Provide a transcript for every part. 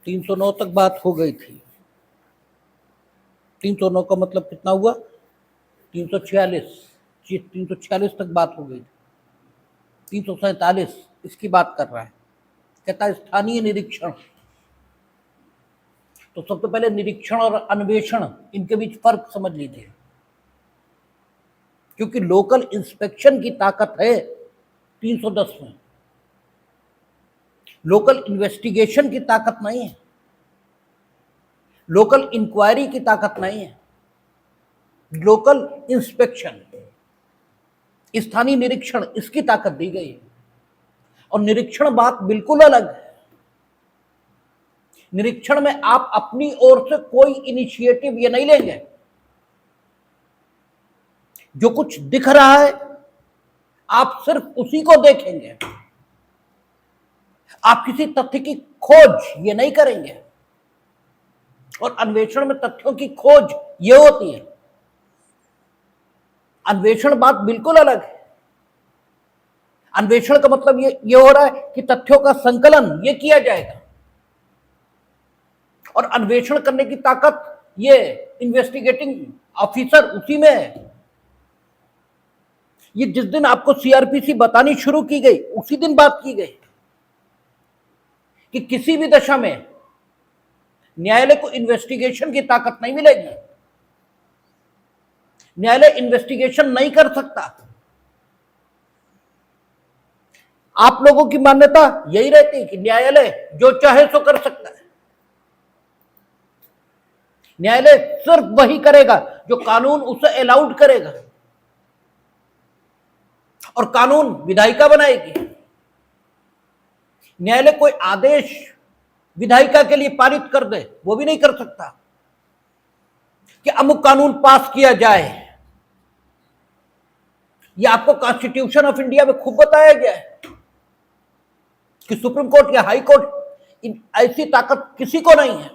309 तक बात हो गई थी। 309 का मतलब कितना हुआ? 346। 346 तक बात हो गई थी। 347 इसकी बात कर रहा है, कहता है स्थानीय निरीक्षण। तो सबसे पहले निरीक्षण और अन्वेषण, इनके बीच फर्क समझ लीजिए, क्योंकि लोकल इंस्पेक्शन की ताकत है 310 में, लोकल इन्वेस्टिगेशन की ताकत नहीं है, लोकल इंक्वायरी की ताकत नहीं है, लोकल इंस्पेक्शन, स्थानीय निरीक्षण, इसकी ताकत दी गई है। और निरीक्षण बात बिल्कुल अलग है। निरीक्षण में आप अपनी ओर से कोई इनिशिएटिव ये नहीं लेंगे, जो कुछ दिख रहा है आप सिर्फ उसी को देखेंगे, आप किसी तथ्य की खोज ये नहीं करेंगे। और अन्वेषण में तथ्यों की खोज ये होती है। अन्वेषण बात बिल्कुल अलग है। अन्वेषण का मतलब ये हो रहा है कि तथ्यों का संकलन ये किया जाएगा, और अन्वेषण करने की ताकत ये इन्वेस्टिगेटिंग ऑफिसर उसी में है। ये जिस दिन आपको सीआरपीसी बतानी शुरू की गई उसी दिन बात की गई कि किसी भी दशा में न्यायालय को इन्वेस्टिगेशन की ताकत नहीं मिलेगी, न्यायालय इन्वेस्टिगेशन नहीं कर सकता। आप लोगों की मान्यता यही रहती है कि न्यायालय जो चाहे सो कर सकता है, न्यायालय सिर्फ वही करेगा जो कानून उसे अलाउड करेगा, और कानून विधायिका बनाएगी। न्यायालय कोई आदेश विधायिका के लिए पारित कर दे वो भी नहीं कर सकता कि अमुक कानून पास किया जाए। यह आपको कॉन्स्टिट्यूशन ऑफ इंडिया में खूब बताया गया है कि सुप्रीम कोर्ट या हाई कोर्ट ऐसी ताकत किसी को नहीं है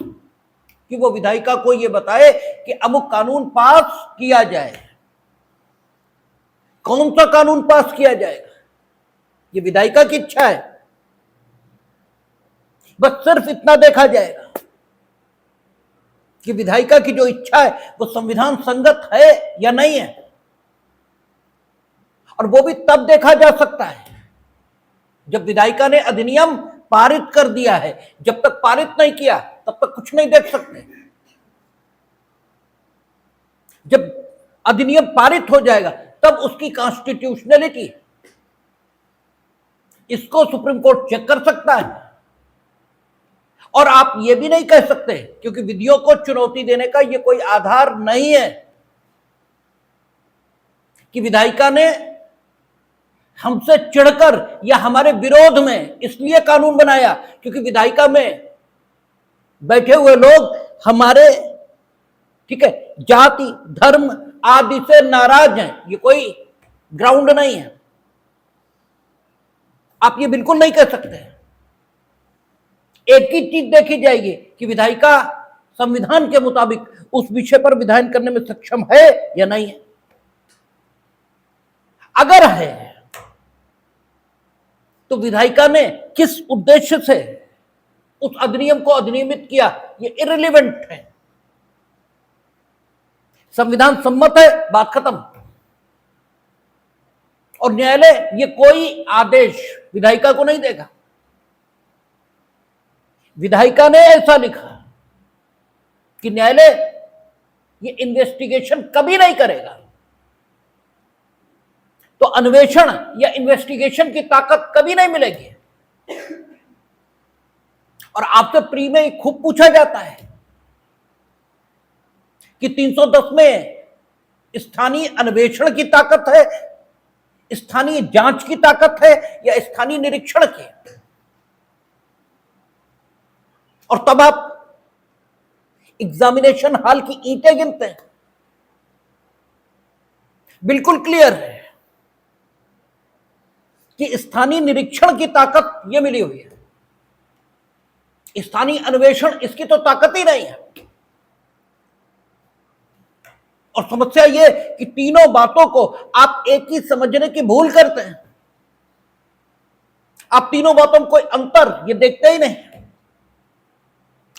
कि वो विधायिका को ये बताए कि अमुक कानून पास किया जाए। कौन सा कानून पास किया जाएगा ये विधायिका की इच्छा है। बस सिर्फ इतना देखा जाएगा कि विधायिका की जो इच्छा है वो संविधान संगत है या नहीं है, और वो भी तब देखा जा सकता है जब विधायिका ने अधिनियम पारित कर दिया है। जब तक पारित नहीं किया तब तक कुछ नहीं देख सकते। जब अधिनियम पारित हो जाएगा तब उसकी कॉन्स्टिट्यूशनलिटी, इसको सुप्रीम कोर्ट चेक कर सकता है। और आप ये भी नहीं कह सकते, क्योंकि विधियों को चुनौती देने का ये कोई आधार नहीं है कि विधायिका ने हमसे चिढ़कर या हमारे विरोध में इसलिए कानून बनाया क्योंकि विधायिका में बैठे हुए लोग हमारे, ठीक है, जाति धर्म आदि से नाराज हैं। ये कोई ग्राउंड नहीं है। आप ये बिल्कुल नहीं कह सकते। एक ही चीज देखी जाएगी कि विधायिका संविधान के मुताबिक उस विषय पर विधायन करने में सक्षम है या नहीं है। अगर है तो विधायिका ने किस उद्देश्य से उस अधिनियम को अधिनियमित किया ये इररिलेवेंट है। संविधान सम्मत है, बात खत्म। और न्यायालय ये कोई आदेश विधायिका को नहीं देगा। विधायिका ने ऐसा लिखा कि न्यायालय ये इन्वेस्टिगेशन कभी नहीं करेगा, तो अन्वेषण या इन्वेस्टिगेशन की ताकत कभी नहीं मिलेगी। और आपसे प्री में खूब पूछा जाता है कि 310 में स्थानीय अन्वेषण की ताकत है, स्थानीय जांच की ताकत है, या स्थानीय निरीक्षण की। और तब आप एग्जामिनेशन हॉल की ईंटें गिनते हैं। बिल्कुल क्लियर है कि स्थानीय निरीक्षण की ताकत यह मिली हुई है, स्थानीय अन्वेषण इसकी तो ताकत ही नहीं है। और समस्या यह कि तीनों बातों को आप एक ही समझने की भूल करते हैं। आप तीनों बातों में कोई अंतर ये देखते ही नहीं।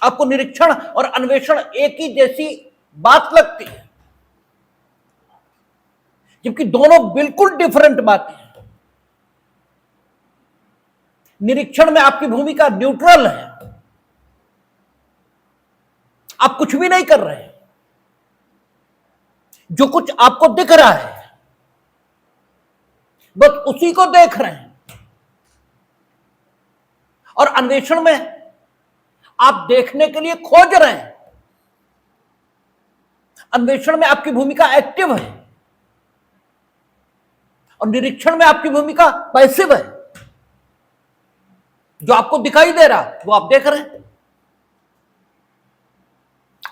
आपको निरीक्षण और अन्वेषण एक ही जैसी बात लगती है, जबकि दोनों बिल्कुल डिफरेंट बातें हैं। निरीक्षण में आपकी भूमिका न्यूट्रल है, आप कुछ भी नहीं कर रहे हैं, जो कुछ आपको दिख रहा है बस उसी को देख रहे हैं। और अन्वेषण में आप देखने के लिए खोज रहे हैं। अन्वेषण में आपकी भूमिका एक्टिव है और निरीक्षण में आपकी भूमिका पैसिव है। जो आपको दिखाई दे रहा वो आप देख रहे हैं,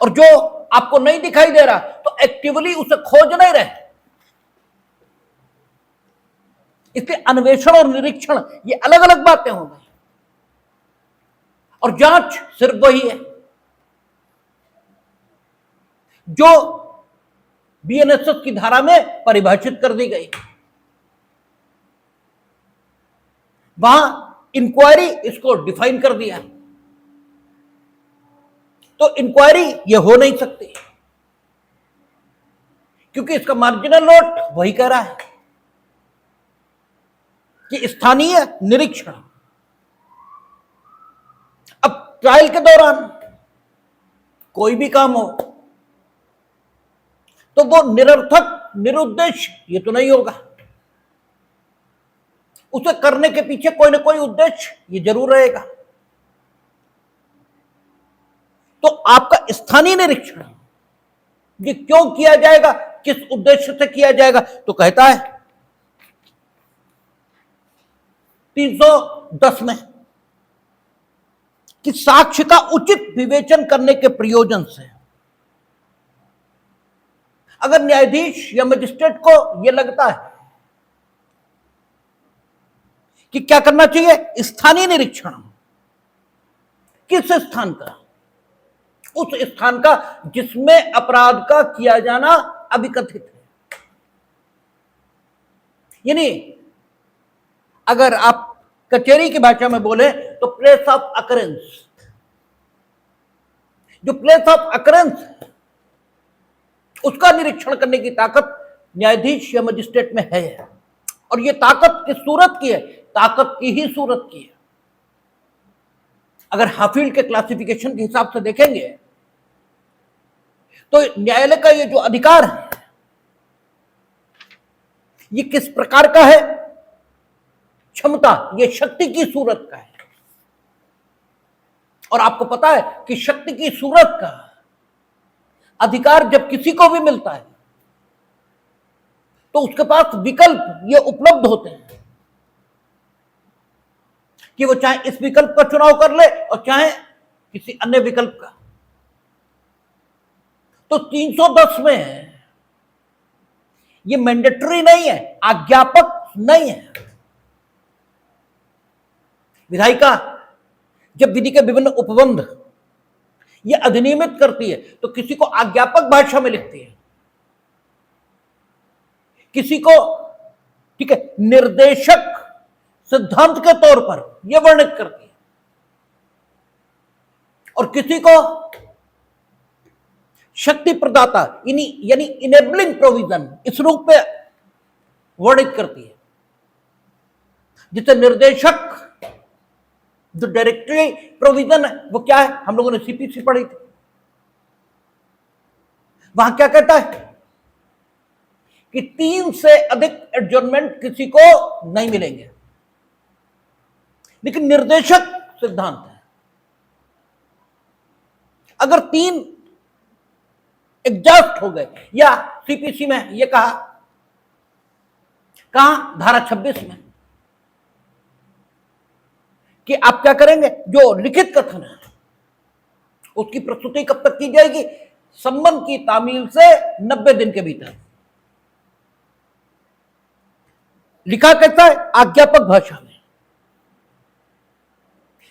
और जो आपको नहीं दिखाई दे रहा तो एक्टिवली उसे खोज नहीं रहे। इसलिए अन्वेषण और निरीक्षण ये अलग अलग बातें हो गई, और जांच सिर्फ वही है जो बीएनएसएस की धारा में परिभाषित कर दी गई। वहां इंक्वायरी इसको डिफाइन कर दिया, तो इंक्वायरी ये हो नहीं सकती, क्योंकि इसका मार्जिनल नोट वही कह रहा है कि स्थानीय निरीक्षण। अब ट्रायल के दौरान कोई भी काम हो तो वो निरर्थक निरुद्देश्य ये तो नहीं होगा, उसे करने के पीछे कोई ना कोई उद्देश्य ये जरूर रहेगा। तो आपका स्थानीय निरीक्षण ये क्यों किया जाएगा, किस उद्देश्य से किया जाएगा, तो कहता है 310 में कि साक्ष्य का उचित विवेचन करने के प्रयोजन से अगर न्यायाधीश या मजिस्ट्रेट को यह लगता है कि क्या करना चाहिए, स्थानीय निरीक्षण, किस स्थान का, उस स्थान का जिसमें अपराध का किया जाना अभिकथित है। यानी अगर आप कचहरी की भाषा में बोले तो प्लेस ऑफ अकरेंस, जो प्लेस ऑफ अकरेंस उसका निरीक्षण करने की ताकत न्यायाधीश या मजिस्ट्रेट में है। और यह ताकत किस सूरत की है, ताकत की ही सूरत की है। अगर हाफिल्ड के क्लासिफिकेशन के हिसाब से देखेंगे तो न्यायालय का ये जो अधिकार है ये किस प्रकार का है, क्षमता, ये शक्ति की सूरत का है। और आपको पता है कि शक्ति की सूरत का अधिकार जब किसी को भी मिलता है तो उसके पास विकल्प ये उपलब्ध होते हैं कि वो चाहे इस विकल्प का चुनाव कर ले और चाहे किसी अन्य विकल्प का। तो 310 में ये मैंडेटरी नहीं है, आज्ञापक नहीं है। विधायिका जब विधि के विभिन्न उपबंध ये अधिनियमित करती है तो किसी को आज्ञापक भाषा में लिखती है, किसी को ठीक है निर्देशक सिद्धांत के तौर पर यह वर्णित करती है, और किसी को शक्ति प्रदाता यानी इनेबलिंग प्रोविजन इस रूप में वर्णित करती है, जिसे निर्देशक जो डायरेक्टरी प्रोविजन है वो क्या है, हम लोगों ने सीपीसी पढ़ी थी। वहां क्या कहता है कि 3 से अधिक एडजर्नमेंट किसी को नहीं मिलेंगे, लेकिन निर्देशक सिद्धांत है अगर 3 एग्जॉस्ट हो गए, या सीपीसी में यह कहा धारा 26 में कि आप क्या करेंगे, जो लिखित कथन है उसकी प्रस्तुति कब तक की जाएगी, संबंध की तामील से 90 दिन के भीतर। लिखा कैसा है, आज्ञापक भाषा में,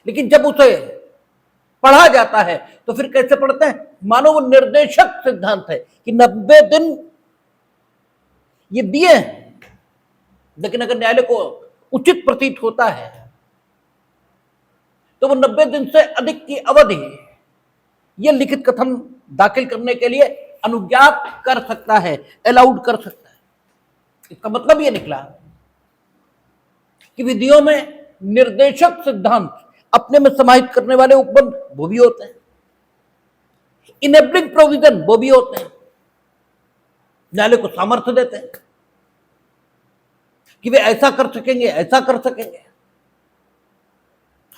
लेकिन जब उसे पढ़ा जाता है तो फिर कैसे पढ़ते हैं, मानो वो निर्देशक सिद्धांत है कि 90 दिन ये दिए हैं, लेकिन अगर न्यायालय को उचित प्रतीत होता है तो वो 90 दिन से अधिक की अवधि यह लिखित कथन दाखिल करने के लिए अनुज्ञात कर सकता है, अलाउड कर सकता है। इसका मतलब यह निकला कि विधियों में निर्देशक सिद्धांत अपने में समाहित करने वाले उपबंध वो भी होते हैं, इनेबलिंग प्रोविजन वो भी होते हैं, न्यायालय को सामर्थ्य देते हैं कि वे ऐसा कर सकेंगे, ऐसा कर सकेंगे,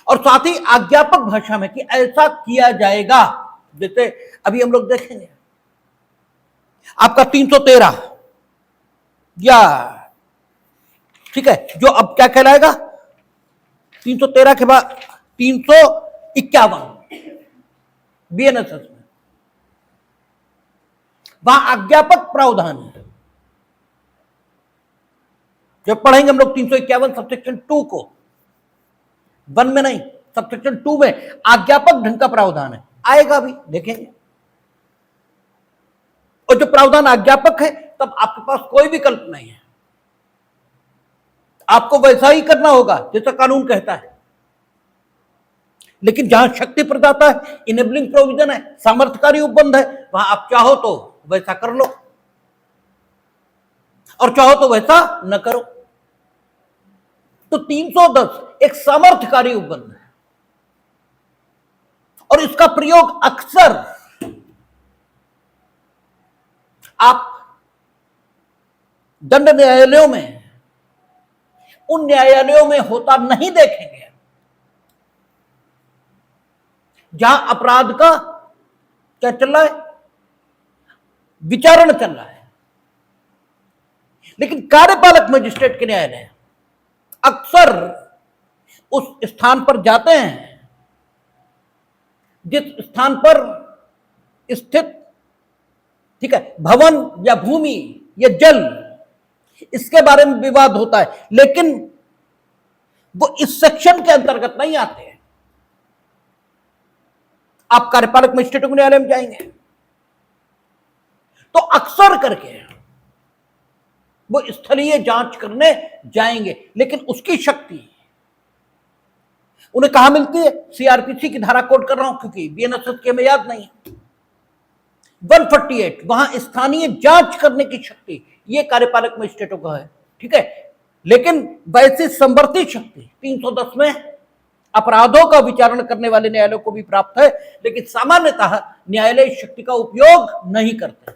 और साथ ही आज्ञापक भाषा में कि ऐसा किया जाएगा। जैसे अभी हम लोग देखेंगे आपका 313 या ठीक है, जो अब क्या कहलाएगा 313 के बाद 351 बीएनएसएस में, वहां आज्ञापक प्रावधान है। जब पढ़ेंगे हम लोग 351 सबसेक्शन 2 को, 1 में नहीं, सबसेक्शन 2 में आज्ञापक ढंग का प्रावधान है, आएगा भी देखेंगे। और जो प्रावधान आज्ञापक है तब आपके पास कोई विकल्प नहीं है, आपको वैसा ही करना होगा जैसा कानून कहता है। लेकिन जहां शक्ति प्रदाता है, इनेबलिंग प्रोविजन है, सामर्थ्यकारी उपबंध है, वहां आप चाहो तो वैसा कर लो और चाहो तो वैसा न करो। तो 310 एक सामर्थ्यकारी उपबंध है और इसका प्रयोग अक्सर आप दंड न्यायालयों में, उन न्यायालयों में होता नहीं देखेंगे जहां अपराध का क्या चल रहा है, विचारण चल रहा है। लेकिन कार्यपालक मजिस्ट्रेट के न्यायालय अक्सर उस स्थान पर जाते हैं जिस स्थान पर स्थित, ठीक है, भवन या भूमि या जल, इसके बारे में विवाद होता है, लेकिन वो इस सेक्शन के अंतर्गत नहीं आते हैं। आप कार्यपालक मजिस्ट्रेटों के न्यायालय में जाएंगे तो अक्सर करके वो स्थलीय जांच करने जाएंगे, लेकिन उसकी शक्ति उन्हें कहां मिलती है? सीआरपीसी की धारा कोट कर रहा हूं क्योंकि बीएनएसएस के में याद नहीं है। 148 वहां स्थानीय जांच करने की शक्ति ये कार्यपालक मजिस्ट्रेटों का है, ठीक है। लेकिन वैसी संवर्धित शक्ति 310 में अपराधों का विचारण करने वाले न्यायालयों को भी प्राप्त है, लेकिन सामान्यतः न्यायालय इस शक्ति का उपयोग नहीं करते।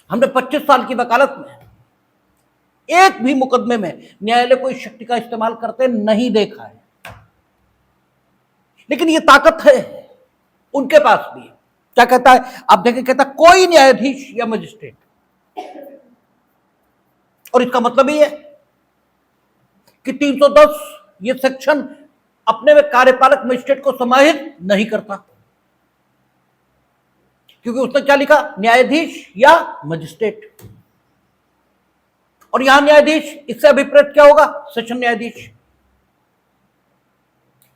हमने 25 साल की वकालत में एक भी मुकदमे में न्यायालय को इस शक्ति का इस्तेमाल करते नहीं देखा है, लेकिन ये ताकत है उनके पास भी। क्या कहता है आप देखें, कहता कोई न्यायाधीश या मजिस्ट्रेट, और इसका मतलब ये है कि 310 ये सेक्शन अपने में कार्यपालक मजिस्ट्रेट को समाहित नहीं करता, क्योंकि उसने क्या लिखा, न्यायाधीश या मजिस्ट्रेट। और यहां न्यायाधीश इससे अभिप्रेत क्या होगा, सेशन न्यायाधीश,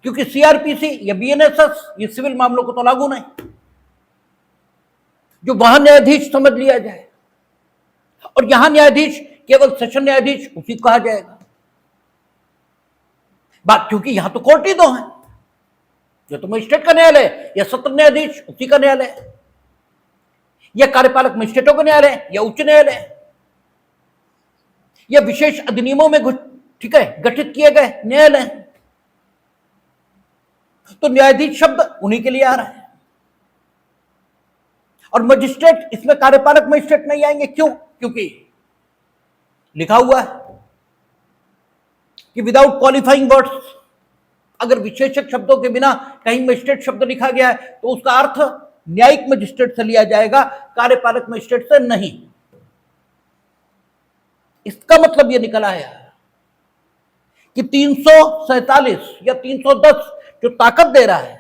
क्योंकि सीआरपीसी या बीएनएसएस ये सिविल मामलों को तो लागू नहीं, जो वहां न्यायाधीश समझ लिया जाए, और यहां न्यायाधीश केवल सेशन न्यायाधीश उसी को कहा जाएगा। बात क्योंकि यहां तो कोर्ट ही दो है, जो तो मजिस्ट्रेट का न्यायालय या सत्र न्यायाधीश उसी का न्यायालय, या कार्यपालक मजिस्ट्रेटों का न्यायालय या उच्च न्यायालय, या विशेष अधिनियमों में ठीक है गठित किए गए न्यायालय। तो न्यायाधीश शब्द उन्हीं के लिए आ रहा है, और मजिस्ट्रेट इसमें कार्यपालक मजिस्ट्रेट नहीं आएंगे। क्यों? क्योंकि लिखा हुआ है कि विदाउट क्वालिफाइंग वर्ड्स, अगर विशेषक शब्दों के बिना कहीं मजिस्ट्रेट शब्द लिखा गया है तो उसका अर्थ न्यायिक मजिस्ट्रेट से लिया जाएगा, कार्यपालक मजिस्ट्रेट से नहीं। इसका मतलब यह निकल आया कि 347 या 310 जो ताकत दे रहा है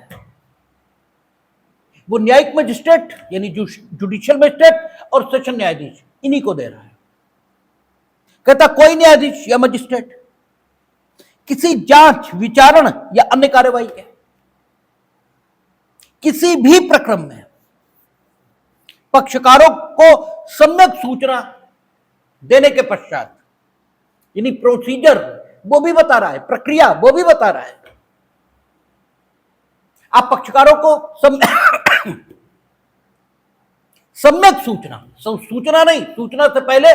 वो न्यायिक मजिस्ट्रेट यानी जुडिशियल मजिस्ट्रेट और सेशन न्यायाधीश इन्हीं को दे रहा है। कहता कोई न्यायाधीश या मजिस्ट्रेट किसी जांच, विचारण या अन्य कार्यवाही के किसी भी प्रक्रम में पक्षकारों को सम्यक सूचना देने के पश्चात, यानी प्रोसीजर वो भी बता रहा है, प्रक्रिया वो भी बता रहा है, आप पक्षकारों को सम्यक सूचना नहीं, सूचना से पहले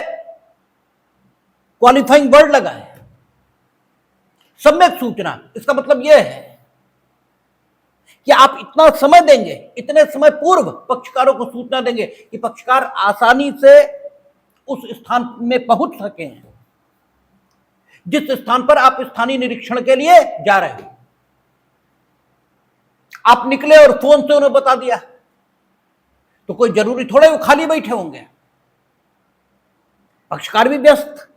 क्वालिफाइंग वर्ड लगा है, सम्यक सूचना। इसका मतलब यह है कि आप इतना समय देंगे, इतने समय पूर्व पक्षकारों को सूचना देंगे कि पक्षकार आसानी से उस स्थान में पहुंच सके हैं जिस स्थान पर आप स्थानीय निरीक्षण के लिए जा रहे हो। आप निकले और फोन से उन्हें बता दिया तो कोई जरूरी थोड़े वो खाली बैठे होंगे, पक्षकार भी व्यस्त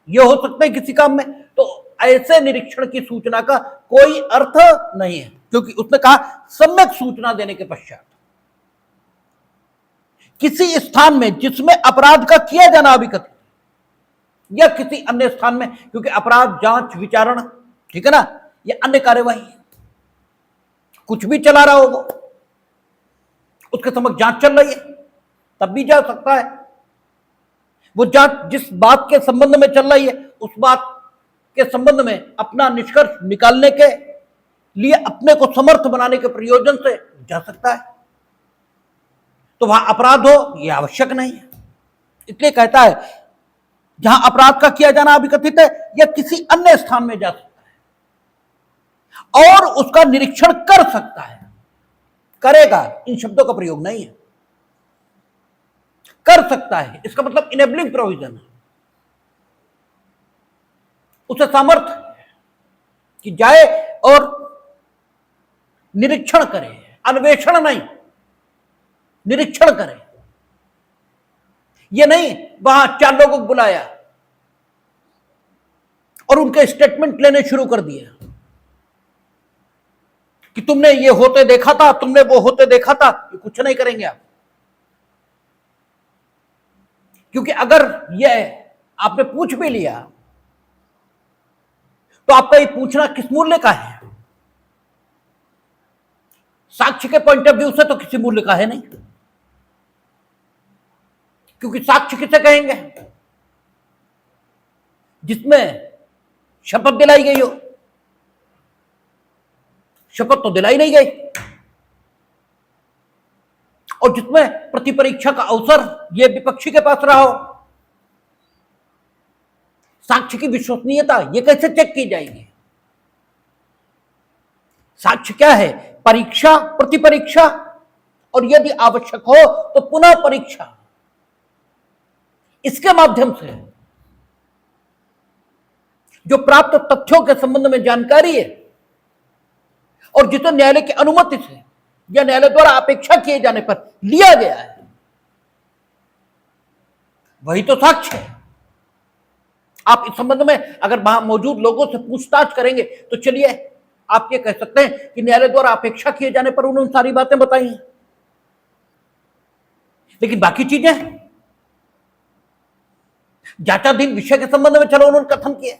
ये हो सकता है किसी काम में। तो ऐसे निरीक्षण की सूचना का कोई अर्थ नहीं है, क्योंकि उसने कहा सम्यक सूचना देने के पश्चात। किसी स्थान में जिसमें अपराध का किया जाना अभिकथित या किसी अन्य स्थान में, क्योंकि अपराध जांच विचारण, ठीक है ना, ये अन्य कार्यवाही, कुछ भी चला रहा हो वो, उसके समक्ष जांच चल रही है तब भी जा सकता है। वो जांच जिस बात के संबंध में चल रही है उस बात के संबंध में अपना निष्कर्ष निकालने के लिए अपने को समर्थ बनाने के प्रयोजन से जा सकता है। तो वहां अपराध हो यह आवश्यक नहीं है, इसलिए कहता है जहां अपराध का किया जाना अभिकथित है या किसी अन्य स्थान में जा सकता है और उसका निरीक्षण कर सकता है। करेगा इन शब्दों का प्रयोग नहीं है, कर सकता है, इसका मतलब इनेबलिंग प्रोविजन है, उसे सामर्थ्य कि जाए और निरीक्षण करे, अन्वेषण नहीं, निरीक्षण करे। ये नहीं वहां 4 लोगों को बुलाया और उनके स्टेटमेंट लेने शुरू कर दिए कि तुमने ये होते देखा था, तुमने वो होते देखा था। ये कुछ नहीं करेंगे आप, क्योंकि अगर ये आपने पूछ भी लिया तो आपका ये पूछना किस मूल्य का है? साक्ष्य के पॉइंट ऑफ व्यू से तो किसी मूल्य का है नहीं, क्योंकि साक्ष्य किसे कहेंगे? जिसमें शपथ दिलाई गई हो। शपथ तो दिलाई नहीं गई, और जिसमें प्रतिपरीक्षा का अवसर यह विपक्षी के पास रहा हो। साक्ष्य की विश्वसनीयता ये कैसे चेक की जाएगी? साक्ष्य क्या है? परीक्षा, प्रतिपरीक्षा, और यदि आवश्यक हो तो पुनः परीक्षा। इसके माध्यम से जो प्राप्त तथ्यों के संबंध में जानकारी है और जिसे न्यायालय की अनुमति से या न्यायालय द्वारा अपेक्षा किए जाने पर लिया गया है, वही तो साक्ष्य है। आप इस संबंध में अगर वहां मौजूद लोगों से पूछताछ करेंगे तो चलिए आप ये कह सकते हैं कि न्यायालय द्वारा अपेक्षा किए जाने पर उन्होंने सारी बातें बताई हैं, लेकिन बाकी चीजें जांचाधीन विषय के संबंध में चलो उन्होंने कथन किए,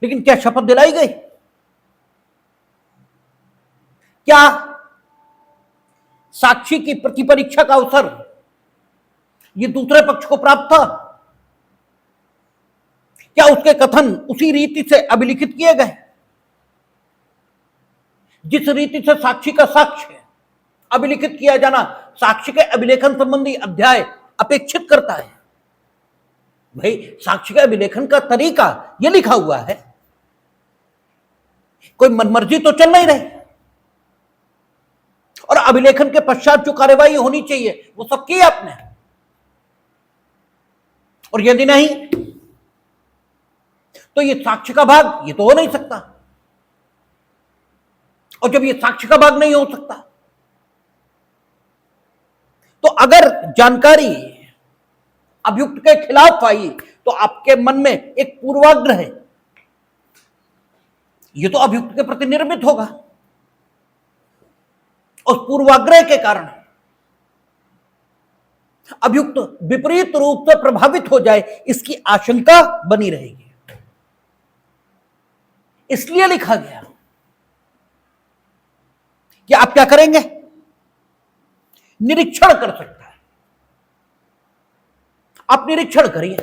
लेकिन क्या शपथ दिलाई गई? क्या साक्षी की प्रतिपरीक्षा का अवसर ये दूसरे पक्ष को प्राप्त था? क्या उसके कथन उसी रीति से अभिलिखित किए गए जिस रीति से साक्षी का साक्ष्य अभिलिखित किया जाना साक्ष्य के अभिलेखन संबंधी अध्याय अपेक्षित करता है? भाई साक्ष्य के अभिलेखन का तरीका यह लिखा हुआ है, कोई मनमर्जी तो चल नहीं रही, और अभिलेखन के पश्चात जो कार्यवाही होनी चाहिए वो सब की आपने, और यदि नहीं तो ये साक्ष्य का भाग ये तो हो नहीं सकता, और जब ये साक्ष्य का भाग नहीं हो सकता तो अगर जानकारी अभियुक्त के खिलाफ आई तो आपके मन में एक पूर्वाग्रह है, ये तो अभियुक्त के प्रति निर्मित होगा। उस पूर्वाग्रह के कारण अभियुक्त विपरीत रूप से प्रभावित हो जाए इसकी आशंका बनी रहेगी। इसलिए लिखा गया कि आप क्या करेंगे? निरीक्षण कर सकता है, आप निरीक्षण करिए।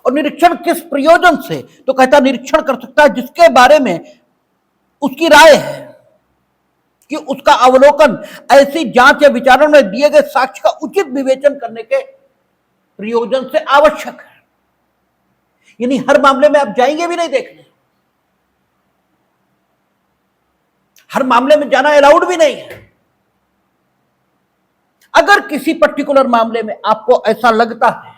और निरीक्षण किस प्रयोजन से? तो कहता निरीक्षण कर सकता है जिसके बारे में उसकी राय है कि उसका अवलोकन ऐसी जांच या विचारण में दिए गए साक्ष्य का उचित विवेचन करने के प्रयोजन से आवश्यक है। यानी हर मामले में आप जाएंगे भी नहीं देखने, हर मामले में जाना अलाउड भी नहीं है। अगर किसी पर्टिकुलर मामले में आपको ऐसा लगता है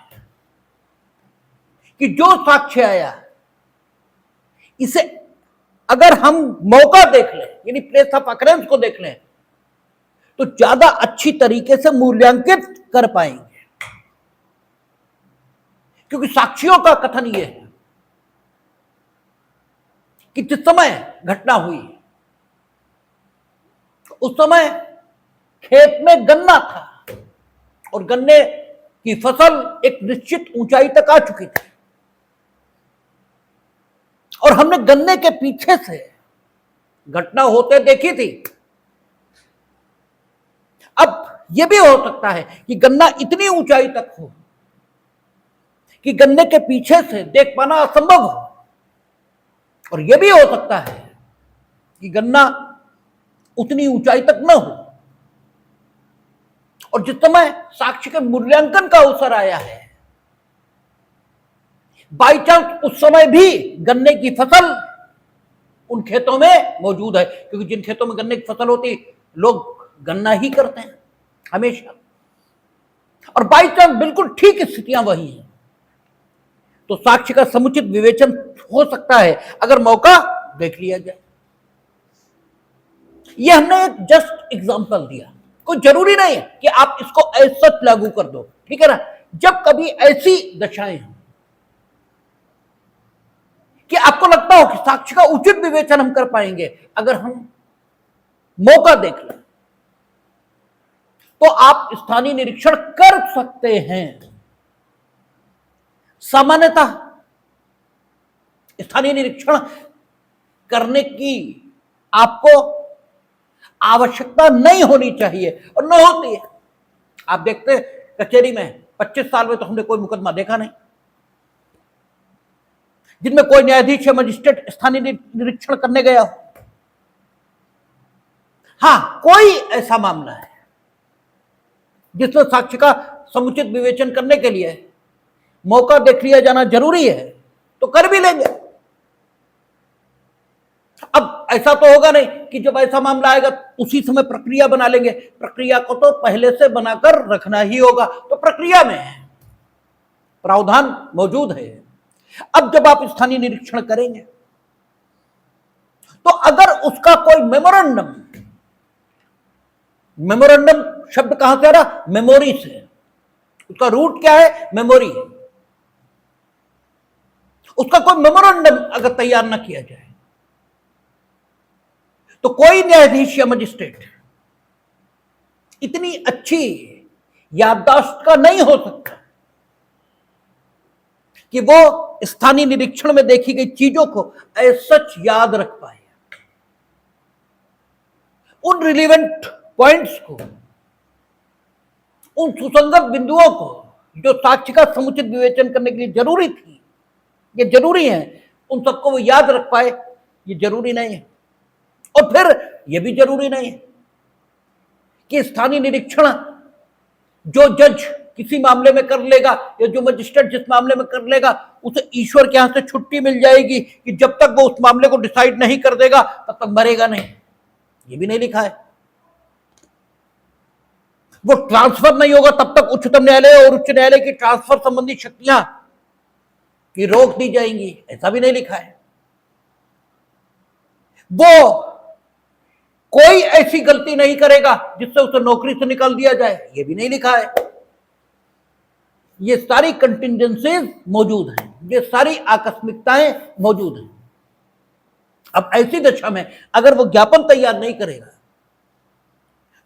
कि जो साक्ष्य आया इसे अगर हम मौका देख लें, यानी प्लेस ऑफ अकरेंस को देख लें, तो ज्यादा अच्छी तरीके से मूल्यांकित कर पाएंगे। क्योंकि साक्षियों का कथन यह है कि जिस समय घटना हुई उस समय खेत में गन्ना था और गन्ने की फसल एक निश्चित ऊंचाई तक आ चुकी थी और हमने गन्ने के पीछे से घटना होते देखी थी। अब यह भी हो सकता है कि गन्ना इतनी ऊंचाई तक हो कि गन्ने के पीछे से देख पाना असंभव हो, और यह भी हो सकता है कि गन्ना उतनी ऊंचाई तक न हो। और जिस समय साक्ष्य के मूल्यांकन का अवसर आया है, बाई चांस उस समय भी गन्ने की फसल उन खेतों में मौजूद है, क्योंकि जिन खेतों में गन्ने की फसल होती लोग गन्ना ही करते हैं हमेशा, और बाई चांस बिल्कुल ठीक स्थितियां वही हैं, तो साक्ष्य का समुचित विवेचन हो सकता है अगर मौका देख लिया जाए। यह हमने एक जस्ट एग्जांपल दिया, कोई जरूरी नहीं है कि आप इसको ऐसा लागू कर दो, ठीक है ना। जब कभी ऐसी दशाएं हों कि आपको लगता हो कि साक्ष्य का उचित विवेचन हम कर पाएंगे अगर हम मौका देख लें, तो आप स्थानीय निरीक्षण कर सकते हैं। सामान्यतः स्थानीय निरीक्षण करने की आपको आवश्यकता नहीं होनी चाहिए और न होती है। आप देखते हैं कचहरी में 25 साल में तो हमने कोई मुकदमा देखा नहीं जिनमें कोई न्यायाधीश या मजिस्ट्रेट स्थानीय निरीक्षण करने गया हो। हां, कोई ऐसा मामला है जिसमें साक्ष्य का समुचित विवेचन करने के लिए मौका देख लिया जाना जरूरी है तो कर भी लेंगे। अब ऐसा तो होगा नहीं कि जब ऐसा मामला आएगा उसी समय प्रक्रिया बना लेंगे, प्रक्रिया को तो पहले से बनाकर रखना ही होगा, तो प्रक्रिया में प्रावधान मौजूद है। अब जब आप स्थानीय निरीक्षण करेंगे तो अगर उसका कोई मेमोरेंडम शब्द कहां से आ रहा, मेमोरी से, उसका रूट क्या है, मेमोरी। उसका कोई मेमोरेंडम अगर तैयार ना किया जाए तो कोई न्यायाधीश या मजिस्ट्रेट इतनी अच्छी याददाश्त का नहीं हो सकता कि वो स्थानीय निरीक्षण में देखी गई चीजों को सच याद रख पाए। उन रिलेवेंट पॉइंट्स को, उन सुसंगत बिंदुओं को जो साक्ष्य का समुचित विवेचन करने के लिए जरूरी थी, ये जरूरी है, उन सबको वो याद रख पाए, ये जरूरी नहीं है। और फिर यह भी जरूरी नहीं है कि स्थानीय निरीक्षण जो जज किसी मामले में कर लेगा या जो मजिस्ट्रेट जिस मामले में कर लेगा उसे ईश्वर के यहां से छुट्टी मिल जाएगी कि जब तक वो उस मामले को डिसाइड नहीं कर देगा तब तक मरेगा नहीं। ये भी नहीं लिखा है। वो ट्रांसफर नहीं होगा तब तक उच्चतम न्यायालय और उच्च न्यायालय की ट्रांसफर संबंधी शक्तियां की रोक दी जाएंगी, ऐसा भी नहीं लिखा है। वो कोई ऐसी गलती नहीं करेगा जिससे उसे नौकरी से निकाल दिया जाए, ये भी नहीं लिखा है। ये सारी कंटिजेंसीज मौजूद हैं, ये सारी आकस्मिकताएं मौजूद हैं। अब ऐसी दशा में अगर वो ज्ञापन तैयार नहीं करेगा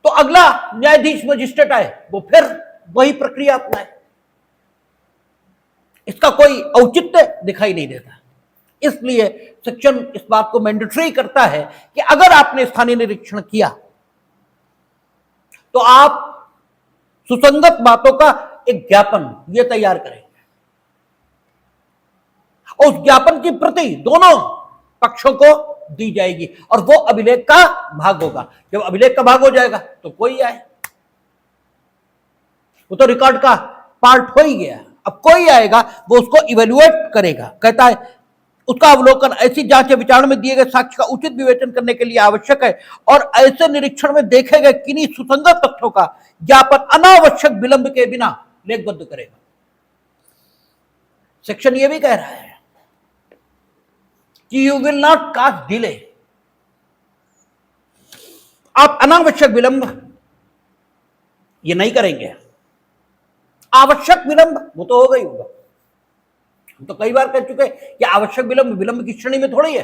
तो अगला न्यायाधीश मजिस्ट्रेट आए वो फिर वही प्रक्रिया अपनाए, इसका कोई औचित्य दिखाई नहीं देता। इसलिए सेक्शन इस बात को मैंडेटरी करता है कि अगर आपने स्थानीय निरीक्षण किया तो आप सुसंगत बातों का एक ज्ञापन ये तैयार करेंगे और उस ज्ञापन की प्रति दोनों पक्षों को दी जाएगी और वो अभिलेख का भाग होगा। जब अभिलेख का भाग हो जाएगा तो कोई आए, वो तो रिकॉर्ड का पार्ट हो ही गया। अब कोई आएगा वो उसको इवेल्युएट करेगा, कहता है उसका अवलोकन ऐसी जांच विचार में दिए गए साक्ष्य का उचित विवेचन करने के लिए आवश्यक है और ऐसे निरीक्षण में देखे गए किन्हीं सुसंगत तथ्यों का ज्ञापन अनावश्यक विलंब के बिना लेखबद्ध करेगा। सेक्शन ये भी कह रहा है कि you will not cast delay, आप अनावश्यक विलंब ये नहीं करेंगे। आवश्यक विलंब वो तो होगा ही होगा, हम तो कई बार कह चुके कि आवश्यक विलंब विलंब की श्रेणी में थोड़ी है,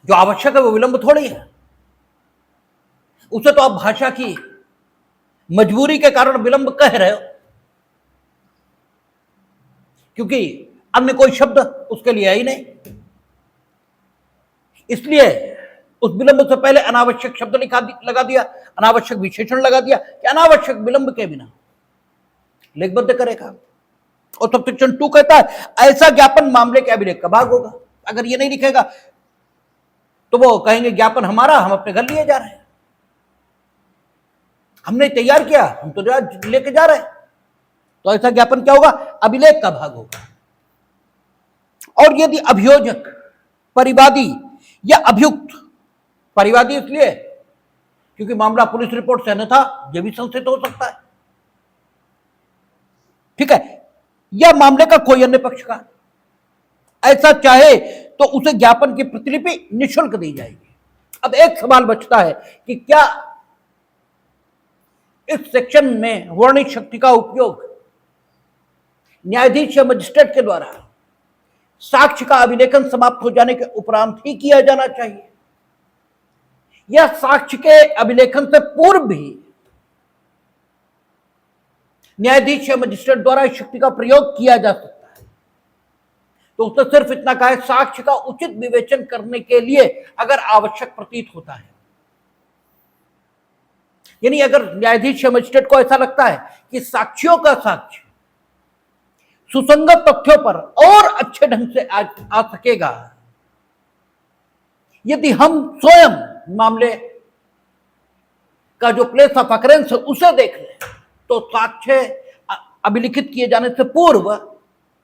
जो आवश्यक है वो विलंब थोड़ी है। उसे तो आप भाषा की मजबूरी के कारण विलंब कह रहे हो, क्योंकि अन्य कोई शब्द उसके लिए है ही नहीं, इसलिए उस विलंब से पहले अनावश्यक शब्द लगा दिया, अनावश्यक विशेषण लगा दिया कि अनावश्यक विलंब के बिना लेखबद्ध करेगा। और सब सेक्शन 2 कहता है ऐसा ज्ञापन मामले के अभिलेख का भाग होगा। अगर ये नहीं लिखेगा तो वो कहेंगे ज्ञापन हमारा, हम अपने घर लिए जा रहे हैं, हमने तैयार किया, हम तो लेके जा रहे हैं। तो ऐसा ज्ञापन क्या होगा? अभिलेख का भाग होगा। और यदि अभियोजक, परिवादी या अभियुक्त, परिवादी इसलिए क्योंकि मामला पुलिस रिपोर्ट से अन्यथा यह भी संशयित हो सकता है, ठीक है, या मामले का कोई अन्य पक्षकार ऐसा चाहे तो उसे ज्ञापन की प्रतिलिपि निःशुल्क दी जाएगी। अब एक सवाल बचता है कि क्या इस सेक्शन में वर्णित शक्ति का उपयोग न्यायाधीश या मजिस्ट्रेट के द्वारा साक्ष्य का अभिलेखन समाप्त हो जाने के उपरांत ही किया जाना चाहिए या साक्ष्य के अभिलेखन से पूर्व भी न्यायाधीश या मजिस्ट्रेट द्वारा इस शक्ति का प्रयोग किया जा सकता है? तो उसने सिर्फ इतना कहा है साक्ष्य का उचित विवेचन करने के लिए अगर आवश्यक प्रतीत होता है। यानी अगर न्यायाधीश या मजिस्ट्रेट को ऐसा लगता है कि साक्षियों का साक्ष्य सुसंगत तथ्यों पर और अच्छे ढंग से आ सकेगा, यदि हम स्वयं मामले का जो प्लेस ऑफ अकरेंस है उसे देख लें, तो साक्ष्य अभिलिखित किए जाने से पूर्व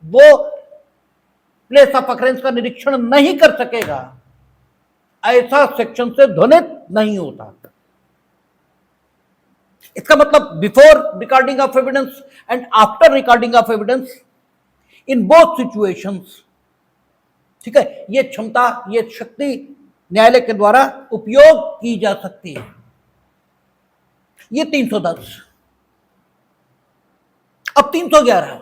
वो प्लेस ऑफ अकरेंस का निरीक्षण नहीं कर सकेगा। ऐसा सेक्शन से ध्वनित नहीं होता। इसका मतलब before recording of evidence and after recording of evidence in both situations, ठीक है, ये क्षमता, ये शक्ति न्यायालय के द्वारा उपयोग की जा सकती है। ये 310। अब 311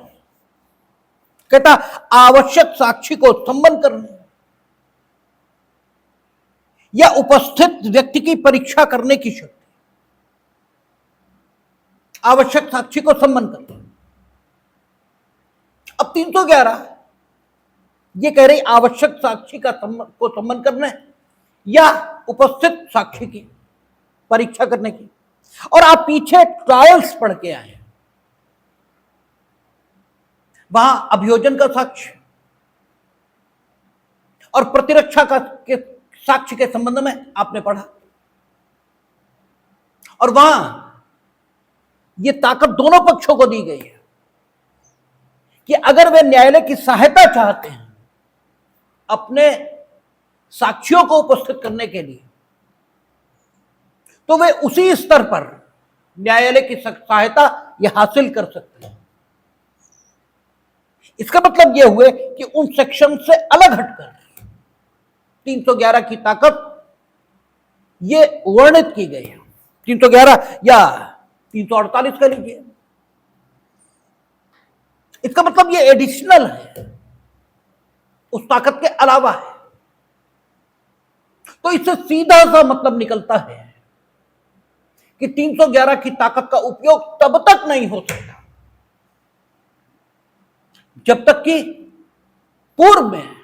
कहता आवश्यक साक्षी को सम्मन करने या उपस्थित व्यक्ति की परीक्षा करने की शक्ति। आवश्यक साक्षी को सम्मन करना। अब 311 ये कह रही आवश्यक साक्षी को सम्मन करने या उपस्थित साक्षी की परीक्षा करने की। और आप पीछे ट्रायल्स पढ़ के आए, वहां अभियोजन का साक्ष्य और प्रतिरक्षा का साक्ष्य के संबंध में आपने पढ़ा, और वहां ये ताकत दोनों पक्षों को दी गई है कि अगर वे न्यायालय की सहायता चाहते हैं अपने साक्षियों को उपस्थित करने के लिए, तो वे उसी स्तर पर न्यायालय की सहायता ये हासिल कर सकते हैं। इसका मतलब यह हुए कि उन सेक्शन से अलग हटकर 311 की ताकत ये वर्णित की गई है। 311 या 348 कह लीजिए, इसका मतलब ये एडिशनल है, उस ताकत के अलावा है। तो इससे सीधा सा मतलब निकलता है कि 311 की ताकत का उपयोग तब तक नहीं हो सकता जब तक कि पूर्व में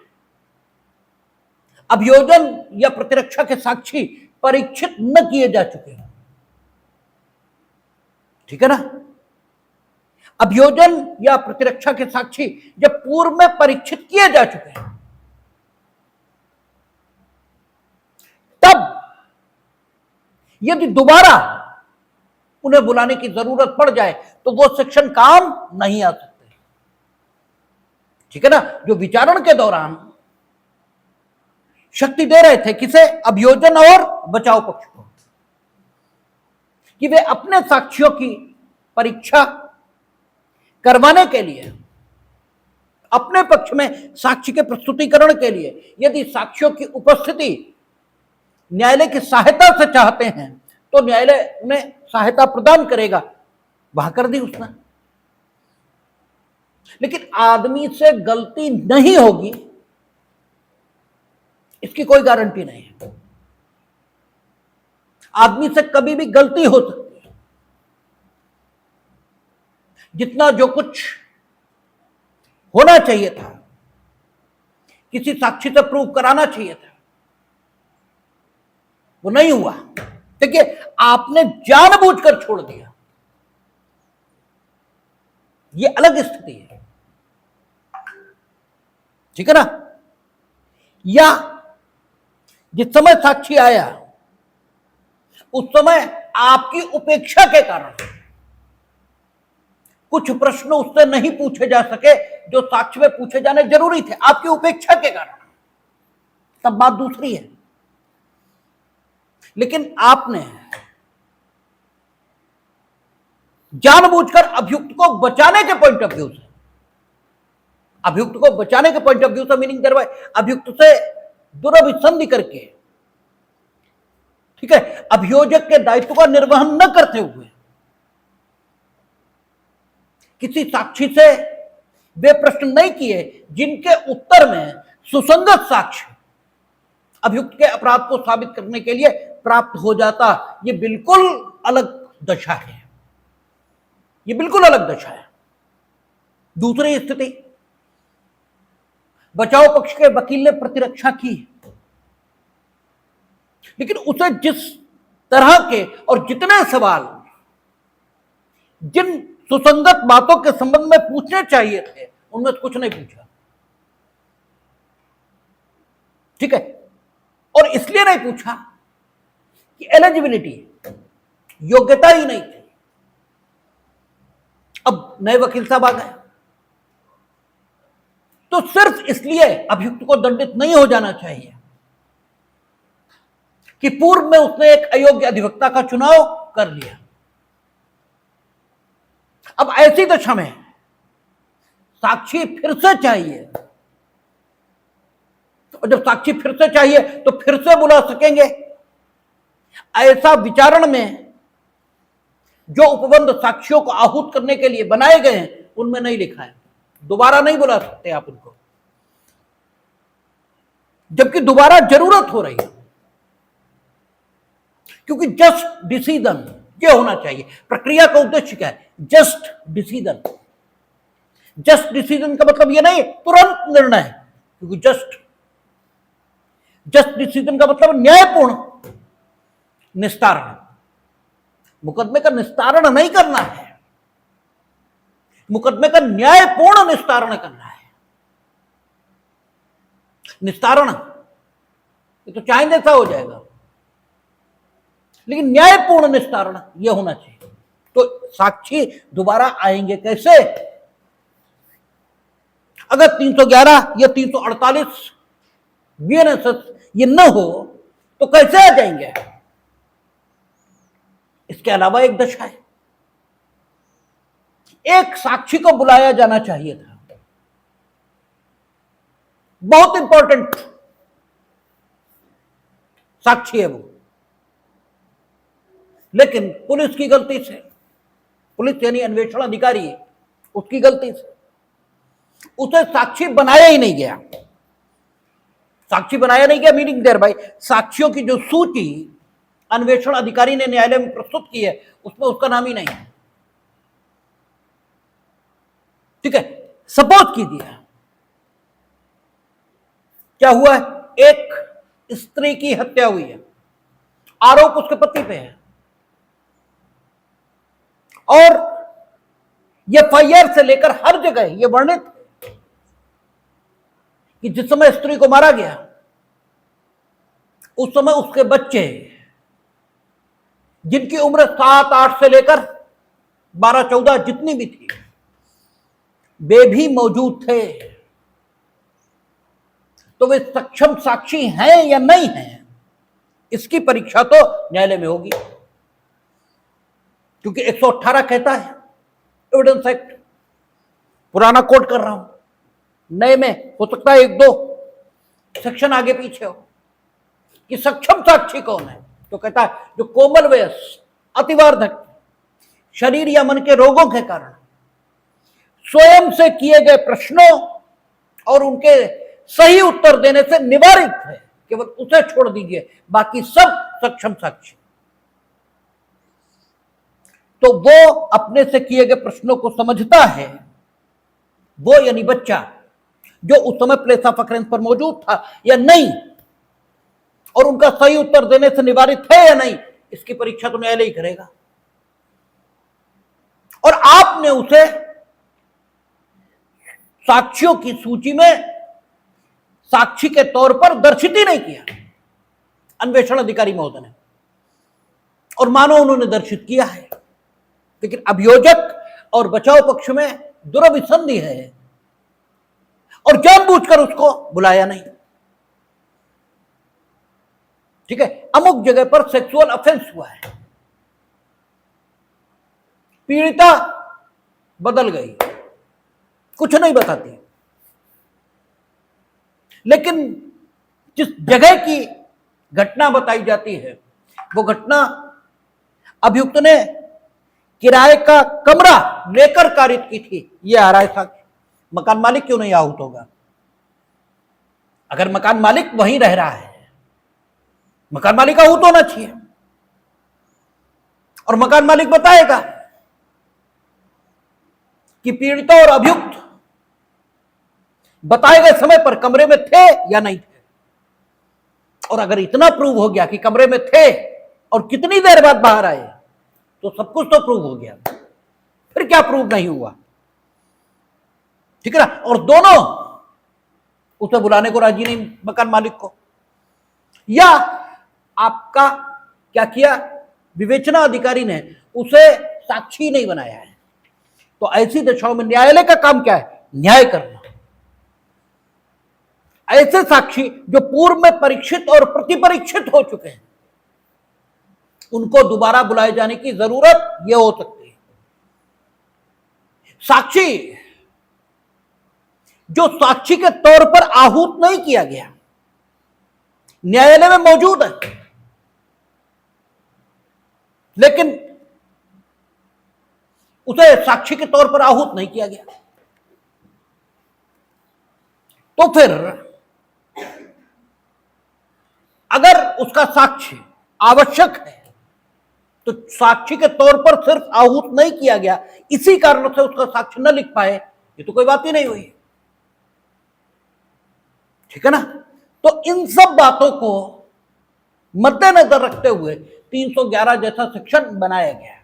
अभियोजन या प्रतिरक्षा के साक्षी परीक्षित न किए जा चुके हैं। ठीक है ना? अभियोजन या प्रतिरक्षा के साक्षी जब पूर्व में परीक्षित किए जा चुके हैं यदि दोबारा उन्हें बुलाने की जरूरत पड़ जाए तो वो सेक्शन काम नहीं आ सकते। ठीक है ना। जो विचारण के दौरान शक्ति दे रहे थे किसे, अभियोजन और बचाव पक्ष को, कि वे अपने साक्ष्यों की परीक्षा करवाने के लिए, अपने पक्ष में साक्ष्य के प्रस्तुतिकरण के लिए यदि साक्ष्यों की उपस्थिति न्यायालय की सहायता से चाहते हैं तो न्यायालय उन्हें सहायता प्रदान करेगा। वहां कर दी उसने। लेकिन आदमी से गलती नहीं होगी इसकी कोई गारंटी नहीं है। आदमी से कभी भी गलती हो सकती है। जितना जो कुछ होना चाहिए था, किसी साक्षी से प्रूव कराना चाहिए था, वो नहीं हुआ। देखिए, आपने जानबूझकर छोड़ दिया, ये अलग स्थिति है। ठीक है ना। या जिस समय साक्षी आया उस समय आपकी उपेक्षा के कारण कुछ प्रश्न उससे नहीं पूछे जा सके जो साक्ष्य में पूछे जाने जरूरी थे, आपकी उपेक्षा के कारण, तब बात दूसरी है। लेकिन आपने जानबूझकर अभियुक्त को बचाने के पॉइंट ऑफ व्यू से, अभियुक्त को बचाने के पॉइंट ऑफ व्यू से मीनिंग दरवाए अभियुक्त से दुरभिसंधि करके, ठीक है, अभियोजक के दायित्व का निर्वहन न करते हुए किसी साक्षी से वे प्रश्न नहीं किए जिनके उत्तर में सुसंगत साक्ष्य अभियुक्त के अपराध को साबित करने के लिए प्राप्त हो जाता। ये बिल्कुल अलग दशा है, ये बिल्कुल अलग दशा है। दूसरी स्थिति, बचाव पक्ष के वकील ने प्रतिरक्षा की, लेकिन उसे जिस तरह के और जितने सवाल जिन सुसंगत बातों के संबंध में पूछने चाहिए थे उनमें कुछ नहीं पूछा। ठीक है। और इसलिए नहीं पूछा कि एलिजिबिलिटी, योग्यता ही नहीं थी। अब नए वकील साहब आ गए तो सिर्फ इसलिए अभियुक्त को दंडित नहीं हो जाना चाहिए कि पूर्व में उसने एक अयोग्य अधिवक्ता का चुनाव कर लिया। अब ऐसी दशा में साक्षी फिर से चाहिए, तो जब साक्षी फिर से चाहिए तो फिर से बुला सकेंगे। ऐसा विचारण में जो उपबंध साक्षियों को आहूत करने के लिए बनाए गए हैं उनमें नहीं लिखा है, दोबारा नहीं बुला सकते आप उनको, जबकि दोबारा जरूरत हो रही है। क्योंकि जस्ट डिसीजन ये होना चाहिए। प्रक्रिया का उद्देश्य क्या है? Just decision. जस्ट डिसीजन का मतलब ये नहीं तुरंत निर्णय, क्योंकि जस्ट डिसीजन का मतलब न्यायपूर्ण निस्तारण। मुकदमे का निस्तारण नहीं करना है, मुकदमे का न्यायपूर्ण निस्तारण करना है। निस्तारण ये तो चाहे जैसा हो जाएगा, लेकिन न्यायपूर्ण निस्तारण यह होना चाहिए। तो साक्षी दोबारा आएंगे कैसे? अगर 311 या 348 बीएनएसएस ये न हो तो कैसे आ जाएंगे? इसके अलावा एक दशा है, एक साक्षी को बुलाया जाना चाहिए था, बहुत इंपॉर्टेंट साक्षी है वो, लेकिन पुलिस की गलती से, पुलिस यानी अन्वेषण अधिकारी, उसकी गलती से उसे साक्षी बनाया ही नहीं गया। साक्षी बनाया नहीं गया मीनिंग देयर भाई साक्षियों की जो सूची अन्वेषण अधिकारी ने न्यायालय में प्रस्तुत की है उसमें उसका नाम ही नहीं है। ठीक है। सपोज कीजिए क्या हुआ है, एक स्त्री की हत्या हुई है, आरोप उसके पति पे है, और एफआईआर से लेकर हर जगह यह वर्णित कि जिस समय स्त्री को मारा गया उस समय उसके बच्चे जिनकी उम्र 7-8 से लेकर 12-14 जितनी भी थी, वे भी मौजूद थे। तो वे सक्षम साक्षी हैं या नहीं हैं, इसकी परीक्षा तो न्यायालय में होगी, क्योंकि 118 कहता है एविडेंस एक्ट। पुराना कोट कर रहा हूं, नए में हो सकता है 1-2 सेक्शन आगे पीछे हो कि सक्षम साक्षी कौन है। तो कहता है जो कोमल वयस, अतिवार्धक, शरीर या मन के रोगों के कारण स्वयं से किए गए प्रश्नों और उनके सही उत्तर देने से निवारित है, केवल उसे छोड़ दीजिए, बाकी सब सक्षम साक्षी। तो वो अपने से किए गए प्रश्नों को समझता है, वो यानी बच्चा जो उस समय प्लेस ऑफ अकरेंस पर मौजूद था या नहीं, और उनका सही उत्तर देने से निवारित है या नहीं, इसकी परीक्षा तो न्यायालय ही करेगा। और आपने उसे साक्षियों की सूची में साक्षी के तौर पर दर्शित ही नहीं किया, अन्वेषण अधिकारी महोदय ने, और मानो उन्होंने दर्शित किया है, लेकिन अभियोजक और बचाव पक्ष में दुर्विसंधि है और जानबूझकर उसको बुलाया नहीं। ठीक है, अमुक जगह पर सेक्सुअल ऑफेंस हुआ है, पीड़िता बदल गई, कुछ नहीं बताती, लेकिन जिस जगह की घटना बताई जाती है वो घटना अभियुक्त ने किराए का कमरा लेकर कारित की थी, ये आ रहा है साक्ष्य। मकान मालिक क्यों नहीं आहूत होगा? अगर मकान मालिक वहीं रह रहा है, मकान मालिक आहूत होना चाहिए, और मकान मालिक बताएगा कि पीड़िता और अभियुक्त बताए गए समय पर कमरे में थे या नहीं थे। और अगर इतना प्रूव हो गया कि कमरे में थे और कितनी देर बाद बाहर आए, तो सब कुछ तो प्रूव हो गया, फिर क्या प्रूव नहीं हुआ? ठीक है ना? और दोनों उसे बुलाने को राजी नहीं, मकान मालिक को, या आपका क्या किया, विवेचना अधिकारी ने उसे साक्षी नहीं बनाया है। तो ऐसी दशाओं में न्यायालय का काम क्या है? न्याय करना। ऐसे साक्षी जो पूर्व में परीक्षित और प्रतिपरीक्षित हो चुके हैं, उनको दोबारा बुलाए जाने की जरूरत यह हो सकती है। साक्षी जो साक्षी के तौर पर आहूत नहीं किया गया, न्यायालय में मौजूद है, लेकिन उसे साक्षी के तौर पर आहूत नहीं किया गया, तो फिर अगर उसका साक्ष्य आवश्यक है, तो साक्षी के तौर पर सिर्फ आहूत नहीं किया गया, इसी कारण से उसका साक्ष्य न लिख पाए, ये तो कोई बात ही नहीं हुई। ठीक है ना? तो इन सब बातों को मद्देनजर रखते हुए 311 जैसा सेक्शन बनाया गया है,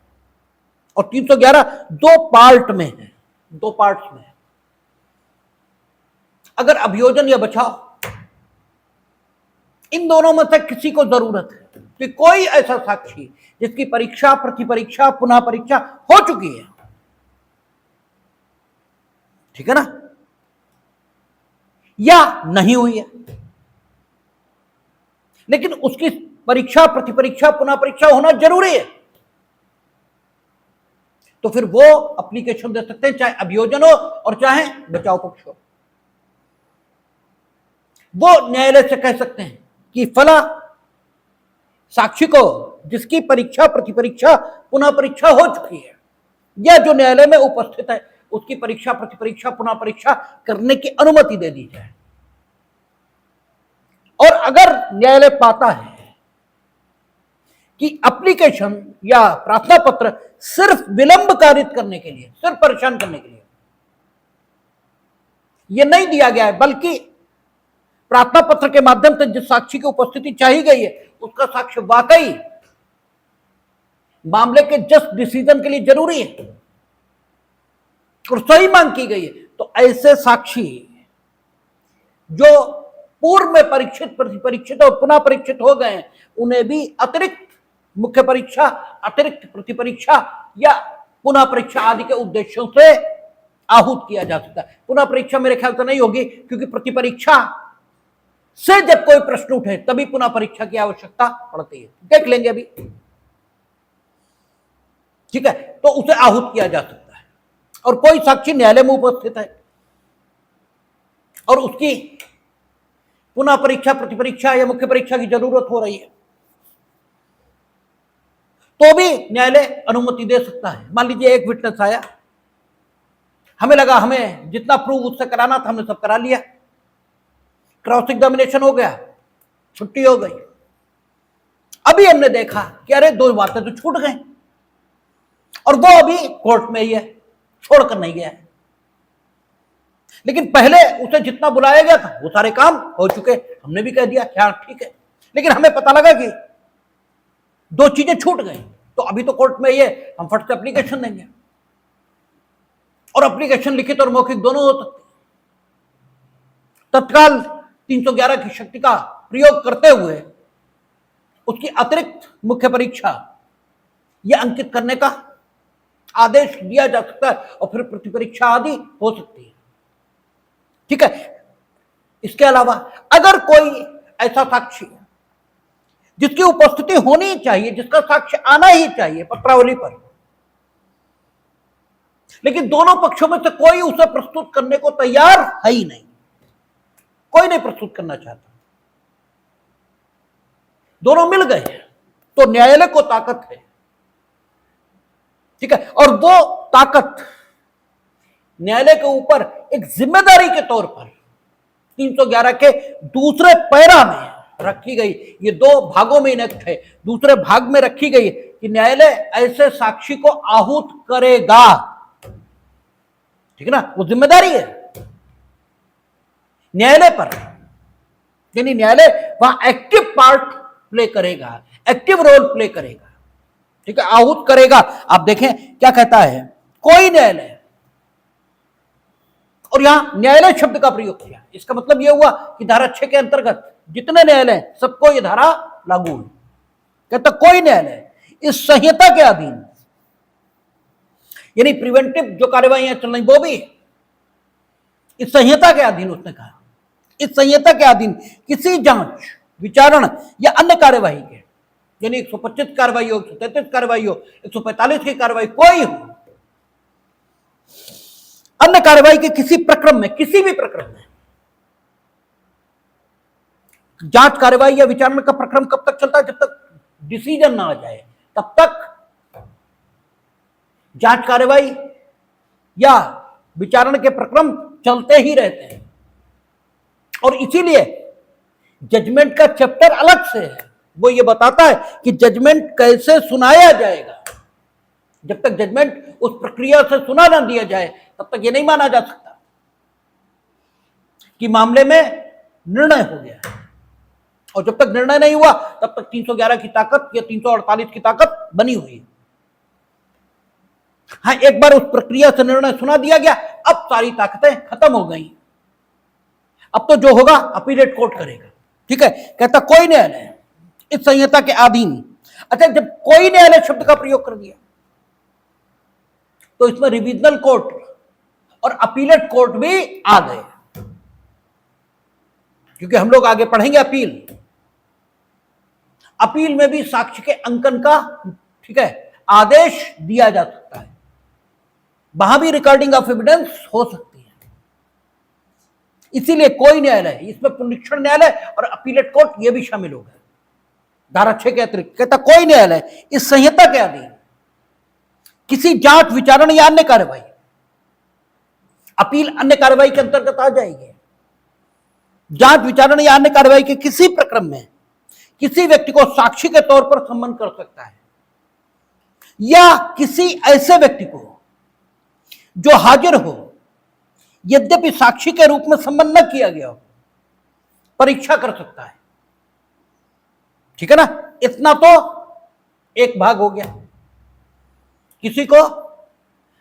और 311 दो पार्ट में है, दो पार्ट्स में है। अगर अभियोजन या बचाव, इन दोनों में से किसी को जरूरत है कि कोई ऐसा साक्षी जिसकी परीक्षा, प्रतिपरीक्षा, पुनः परीक्षा हो चुकी है, ठीक है ना, या नहीं हुई है, लेकिन उसकी परीक्षा, प्रतिपरीक्षा, पुनः परीक्षा होना जरूरी है, तो फिर वो एप्लीकेशन दे सकते हैं, चाहे अभियोजन हो और चाहे बचाव पक्ष हो। वो न्यायालय से कह सकते हैं कि फला साक्षी को जिसकी परीक्षा, प्रतिपरीक्षा, पुनः परीक्षा हो चुकी है, या जो न्यायालय में उपस्थित है, उसकी परीक्षा, प्रतिपरीक्षा, पुनः परीक्षा करने की अनुमति दे दी जाए। और अगर न्यायालय पाता है कि एप्लीकेशन या प्रार्थना पत्र सिर्फ विलंब कारित करने के लिए, सिर्फ परेशान करने के लिए यह नहीं दिया गया है, बल्कि प्रार्थना पत्र के माध्यम से जिस साक्षी की उपस्थिति चाहिए गई है, उसका साक्ष्य वाकई मामले के जस्ट डिसीजन के लिए जरूरी है और सही मांग की गई है, तो ऐसे साक्षी जो पूर्व में परीक्षित, प्रतिपरीक्षित और पुनः परीक्षित हो गए हैं, उन्हें भी अतिरिक्त मुख्य परीक्षा, अतिरिक्त प्रतिपरीक्षा या पुनः परीक्षा आदि के उद्देश्यों से आहूत किया जा सकता है। पुनः परीक्षा मेरे ख्याल से नहीं होगी, क्योंकि प्रतिपरीक्षा से जब कोई प्रश्न उठे तभी पुनः परीक्षा की आवश्यकता पड़ती है। देख लेंगे अभी, ठीक है। तो उसे आहूत किया जा सकता है, और कोई साक्षी न्यायालय में उपस्थित है और उसकी पुनः परीक्षा, प्रतिपरीक्षा या मुख्य परीक्षा की जरूरत हो रही है, तो भी न्यायालय अनुमति दे सकता है। मान लीजिए एक विटनेस आया, हमें लगा हमें जितना प्रूव उससे कराना था हमने सब करा लिया, क्रॉस एग्जामिनेशन हो गया, छुट्टी हो गई। अभी हमने देखा कि अरे दो बातें तो छूट गई, और वो अभी कोर्ट में ही है, छोड़कर नहीं गया है। लेकिन पहले उसे जितना बुलाया गया था वो सारे काम हो चुके, हमने भी कह दिया क्या ठीक है, लेकिन हमें पता लगा कि दो चीजें छूट गई, तो अभी तो कोर्ट में ही है, हम फट से एप्लीकेशन देंगे, और एप्लीकेशन लिखित और मौखिक दोनों हो सकते। तत्काल 311 की शक्ति का प्रयोग करते हुए उसकी अतिरिक्त मुख्य परीक्षा यह अंकित करने का आदेश दिया जा सकता है, और फिर प्रतिपरीक्षा आदि हो सकती है, ठीक है। इसके अलावा अगर कोई ऐसा साक्षी है जिसकी उपस्थिति होनी चाहिए, जिसका साक्ष्य आना ही चाहिए पत्रावली पर, लेकिन दोनों पक्षों में से कोई उसे प्रस्तुत करने को तैयार है ही नहीं, कोई नहीं प्रस्तुत करना चाहता, दोनों मिल गए, तो न्यायालय को ताकत है, ठीक है। और वो ताकत न्यायालय के ऊपर एक जिम्मेदारी के तौर पर 311 के दूसरे पैरा में रखी गई। ये दो भागों में इनेक्ट है, दूसरे भाग में रखी गई कि न्यायालय ऐसे साक्षी को आहूत करेगा, ठीक है ना। वो जिम्मेदारी है न्यायालय पर, यानी न्यायालय वहां एक्टिव पार्ट प्ले करेगा, एक्टिव रोल प्ले करेगा, ठीक है, आहूत करेगा। आप देखें क्या कहता है, कोई न्यायालय, और यहां न्यायालय शब्द का प्रयोग किया, इसका मतलब यह हुआ कि धारा 6 के अंतर्गत जितने न्यायालय सबको यह धारा लागू है। कहता कोई न्यायालय इस संहिता के अधीन, यानी प्रिवेंटिव जो कार्यवाही चल रही वो भी इस संहिता के अधीन, उसने कहा इस संहिता के अधीन किसी जांच, विचारण या अन्य कार्यवाही के, यानी 125 कार्रवाई हो, 133 कार्रवाई हो, 145 की कार्रवाई कोई हो, अन्य कार्रवाई के किसी प्रक्रम में, किसी भी प्रक्रम में, जांच कार्रवाई या विचारण का प्रक्रम कब तक चलता है, जब तक डिसीजन ना आ जाए तब तक जांच कार्रवाई या विचारण के प्रक्रम चलते ही रहते हैं। और इसीलिए जजमेंट का चैप्टर अलग से है, वो ये बताता है कि जजमेंट कैसे सुनाया जाएगा। जब तक जजमेंट उस प्रक्रिया से सुना ना दिया जाए तब तक ये नहीं माना जा सकता कि मामले में निर्णय हो गया, और जब तक निर्णय नहीं हुआ तब तक 311 की ताकत या 348 की ताकत बनी हुई है। हाँ, एक बार उस प्रक्रिया से निर्णय सुना दिया गया, अब सारी ताकतें खत्म हो गई, अब तो जो होगा अपीलेट कोर्ट करेगा, ठीक है। कहता कोई न्यायालय इस संहिता के अधीन। अच्छा, जब कोई न्यायालय शब्द का प्रयोग कर दिया तो इसमें रिविजनल कोर्ट और अपीलेट कोर्ट भी आ गए, क्योंकि हम लोग आगे पढ़ेंगे अपील में भी साक्ष्य के अंकन का, ठीक है, आदेश दिया जा सकता है, वहां भी रिकॉर्डिंग ऑफ एविडेंस हो सकती है। इसीलिए कोई न्यायालय, इसमें पुनरीक्षण न्यायालय और अपीलेट कोर्ट ये भी शामिल हो गए धारा 6 के अतिरिक्त। कहता कोई न्यायालय इस संहिता के अधीन किसी जांच, विचारण या अन्य कार्रवाई, अपील अन्य कार्रवाई के अंतर्गत आ जाएगी, जांच, विचारण या अन्य कार्रवाई के किसी प्रक्रम में किसी व्यक्ति को साक्षी के तौर पर सम्मन कर सकता है, या किसी ऐसे व्यक्ति को जो हाजिर हो, यद्यपि साक्षी के रूप में सम्मन न किया गया हो, परीक्षा कर सकता है, ठीक है ना। इतना तो एक भाग हो गया, किसी को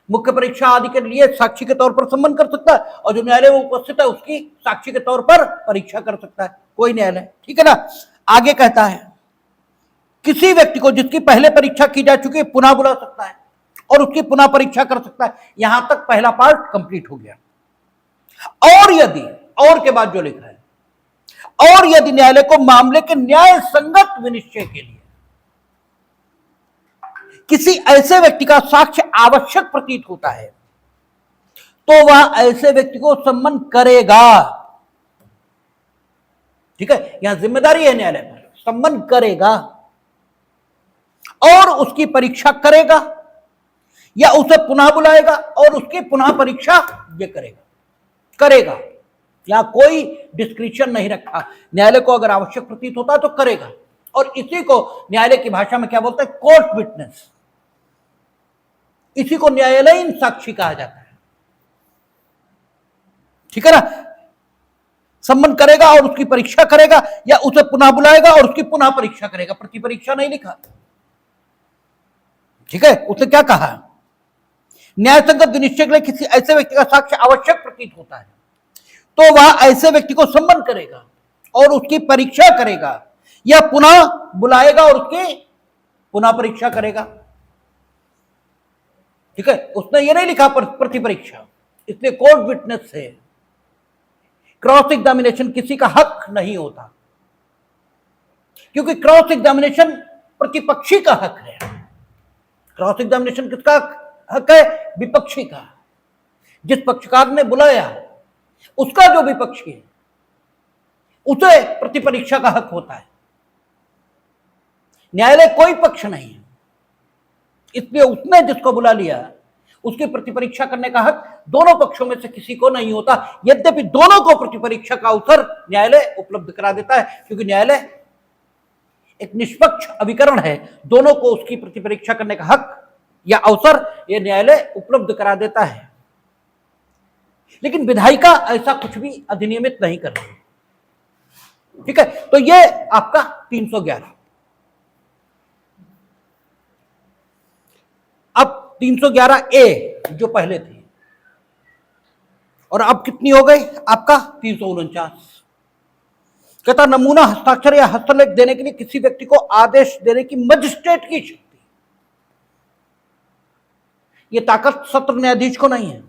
मुख्य परीक्षा आदि के लिए साक्षी के तौर पर सम्मन कर सकता है, और जो न्यायालय में उपस्थित है उसकी साक्षी के तौर पर परीक्षा कर सकता है कोई न्यायालय, ठीक है ना। आगे कहता है किसी व्यक्ति को जिसकी पहले परीक्षा की जा चुकी है पुनः बुला सकता है और उसकी पुनः परीक्षा कर सकता है। यहां तक पहला पार्ट कंप्लीट हो गया। और यदि, और के बाद जो लिखा है, और यदि न्यायालय को मामले के न्याय संगत विनिश्चय के लिए किसी ऐसे व्यक्ति का साक्ष्य आवश्यक प्रतीत होता है तो वह ऐसे व्यक्ति को सम्मन करेगा। ठीक है, यहां जिम्मेदारी है न्यायालय पर, सम्मन करेगा और उसकी परीक्षा करेगा या उसे पुनः बुलाएगा और उसकी पुनः परीक्षा ये करेगा। यहां कोई डिस्क्रिप्शन नहीं रखा। न्यायालय को अगर आवश्यक प्रतीत होता है तो करेगा, और इसी को न्यायालय की भाषा में क्या बोलते हैं, कोर्ट विटनेस। इसी को न्यायालयीन साक्षी कहा जाता है। ठीक है ना, सम्मन करेगा और उसकी परीक्षा करेगा या उसे पुनः बुलाएगा और उसकी पुनः परीक्षा करेगा। प्रति परीक्षा नहीं लिखा। ठीक है, उसने क्या कहा, न्याय संगत विनिश्चय के लिए किसी ऐसे व्यक्ति का साक्ष्य आवश्यक प्रतीत होता है तो वह ऐसे व्यक्ति को सम्मन करेगा और उसकी परीक्षा करेगा या पुनः बुलाएगा और उसकी पुनः परीक्षा करेगा। ठीक है, उसने ये नहीं लिखा प्रति परीक्षा, इसलिए कोर्ट विटनेस से क्रॉस एग्जामिनेशन किसी का हक नहीं होता, क्योंकि क्रॉस एग्जामिनेशन प्रतिपक्षी का हक है। क्रॉस एग्जामिनेशन किसका हक है, विपक्षी का। जिस पक्षकार ने बुलाया उसका जो विपक्षी है उसे प्रतिपरीक्षा का हक होता है। न्यायालय कोई पक्ष नहीं है, इसलिए उसने जिसको बुला लिया उसकी प्रतिपरीक्षा करने का हक दोनों पक्षों में से किसी को नहीं होता। यद्यपि दोनों को प्रतिपरीक्षा का अवसर न्यायालय उपलब्ध करा देता है, क्योंकि न्यायालय एक निष्पक्ष अभिकरण है। दोनों को उसकी प्रतिपरीक्षा करने का हक या अवसर यह न्यायालय उपलब्ध करा देता है। लेकिन विधायिका ऐसा कुछ भी अधिनियमित नहीं कर रही। ठीक है, तो ये आपका 311। अब 311A जो पहले थी, और अब कितनी हो गई आपका 349। कहता नमूना हस्ताक्षर या हस्तलेख देने के लिए किसी व्यक्ति को आदेश देने की मजिस्ट्रेट की शक्ति, यह ताकत सत्र न्यायाधीश को नहीं है,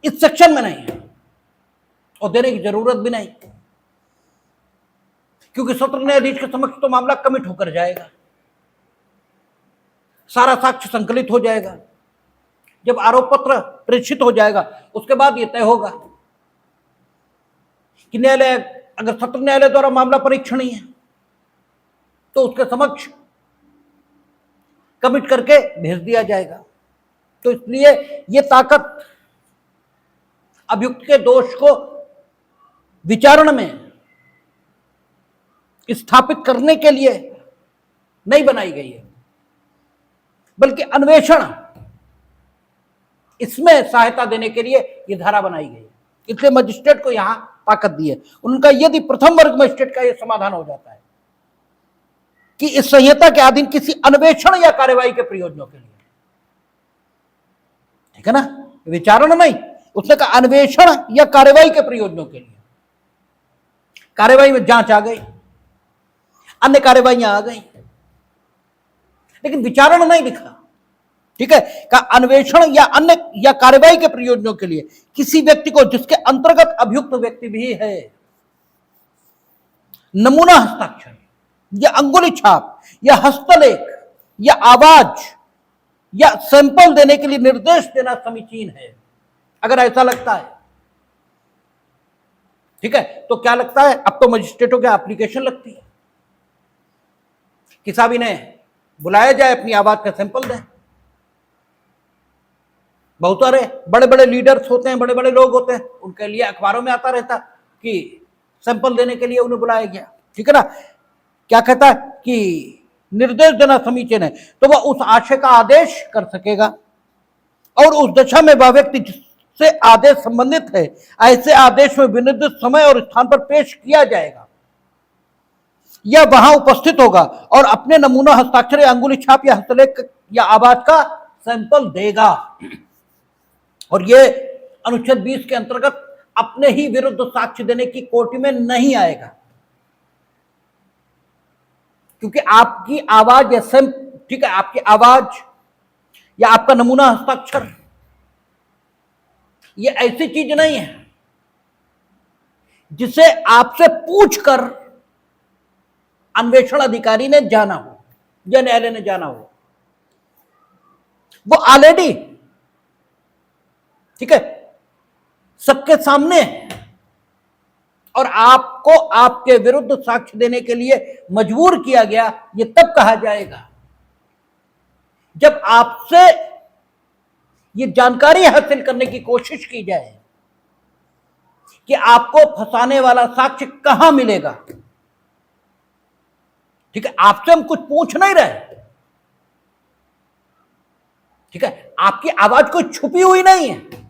इस सेक्शन में नहीं है और देने की जरूरत भी नहीं, क्योंकि सत्र न्यायाधीश के समक्ष तो मामला कमिट होकर जाएगा, सारा साक्ष्य संकलित हो जाएगा, जब आरोप पत्र प्रेषित हो जाएगा उसके बाद यह तय होगा कि न्यायालय, अगर सत्र न्यायालय द्वारा मामला परीक्षणीय है तो उसके समक्ष कमिट करके भेज दिया जाएगा। तो इसलिए यह ताकत अभियुक्त के दोष को विचारण में स्थापित करने के लिए नहीं बनाई गई है, बल्कि अन्वेषण इसमें सहायता देने के लिए यह धारा बनाई गई है। इसलिए मजिस्ट्रेट को यहां ताकत दी है। उनका यदि प्रथम वर्ग मजिस्ट्रेट का यह समाधान हो जाता है कि इस संहिता के अधीन किसी अन्वेषण या कार्यवाही के प्रयोजनों के लिए, ठीक है ना, विचारण नहीं, उसने कहा अन्वेषण या कार्यवाही के प्रयोजनों के लिए। कार्यवाही में जांच आ गई, अन्य कार्यवाहियां आ गई, लेकिन विचारण नहीं लिखा। ठीक है, का अन्वेषण या अन्य या कार्यवाही के प्रयोजनों के लिए किसी व्यक्ति को जिसके अंतर्गत अभियुक्त व्यक्ति भी है नमूना हस्ताक्षर या अंगुली छाप या हस्तलेख या आवाज या सैंपल देने के लिए निर्देश देना समीचीन है। अगर ऐसा लगता है, ठीक है, तो क्या लगता है, अब तो मजिस्ट्रेटों की एप्लीकेशन लगती है कि साहब इन्हें बुलाया जाए, अपनी आवाज का सैंपल दें। बहुत सारे बड़े बड़े लीडर्स होते हैं, बड़े बड़े लोग होते हैं, उनके लिए अखबारों में आता रहता कि सैंपल देने के लिए उन्हें बुलाया गया। ठीक है ना, क्या कहता है कि निर्देश देना समीचीन है, तो वह उस आशय का आदेश कर सकेगा और उस दशा में वह व्यक्ति जिससे आदेश संबंधित है ऐसे आदेश में विनिर्दिष्ट समय और स्थान पर पेश किया जाएगा या वहां उपस्थित होगा और अपने नमूना हस्ताक्षर या अंगुली छाप या हस्तलेख या आवाज का सैंपल देगा। और यह अनुच्छेद 20 के अंतर्गत अपने ही विरुद्ध साक्ष्य देने की कोटि में नहीं आएगा। क्योंकि आपकी आवाज या ठीक है, आपकी आवाज या आपका नमूना हस्ताक्षर ये ऐसी चीज नहीं है जिसे आपसे पूछकर अन्वेषण अधिकारी ने जाना हो या न्यायालय ने जाना हो। वो ऑलरेडी, ठीक है, सबके सामने है और आपको आपके विरुद्ध साक्ष्य देने के लिए मजबूर किया गया। ये तब कहा जाएगा जब आपसे ये जानकारी हासिल करने की कोशिश की जाए कि आपको फंसाने वाला साक्ष्य कहां मिलेगा। ठीक है, आपसे हम कुछ पूछ नहीं रहे, ठीक है, आपकी आवाज कोई छुपी हुई नहीं है,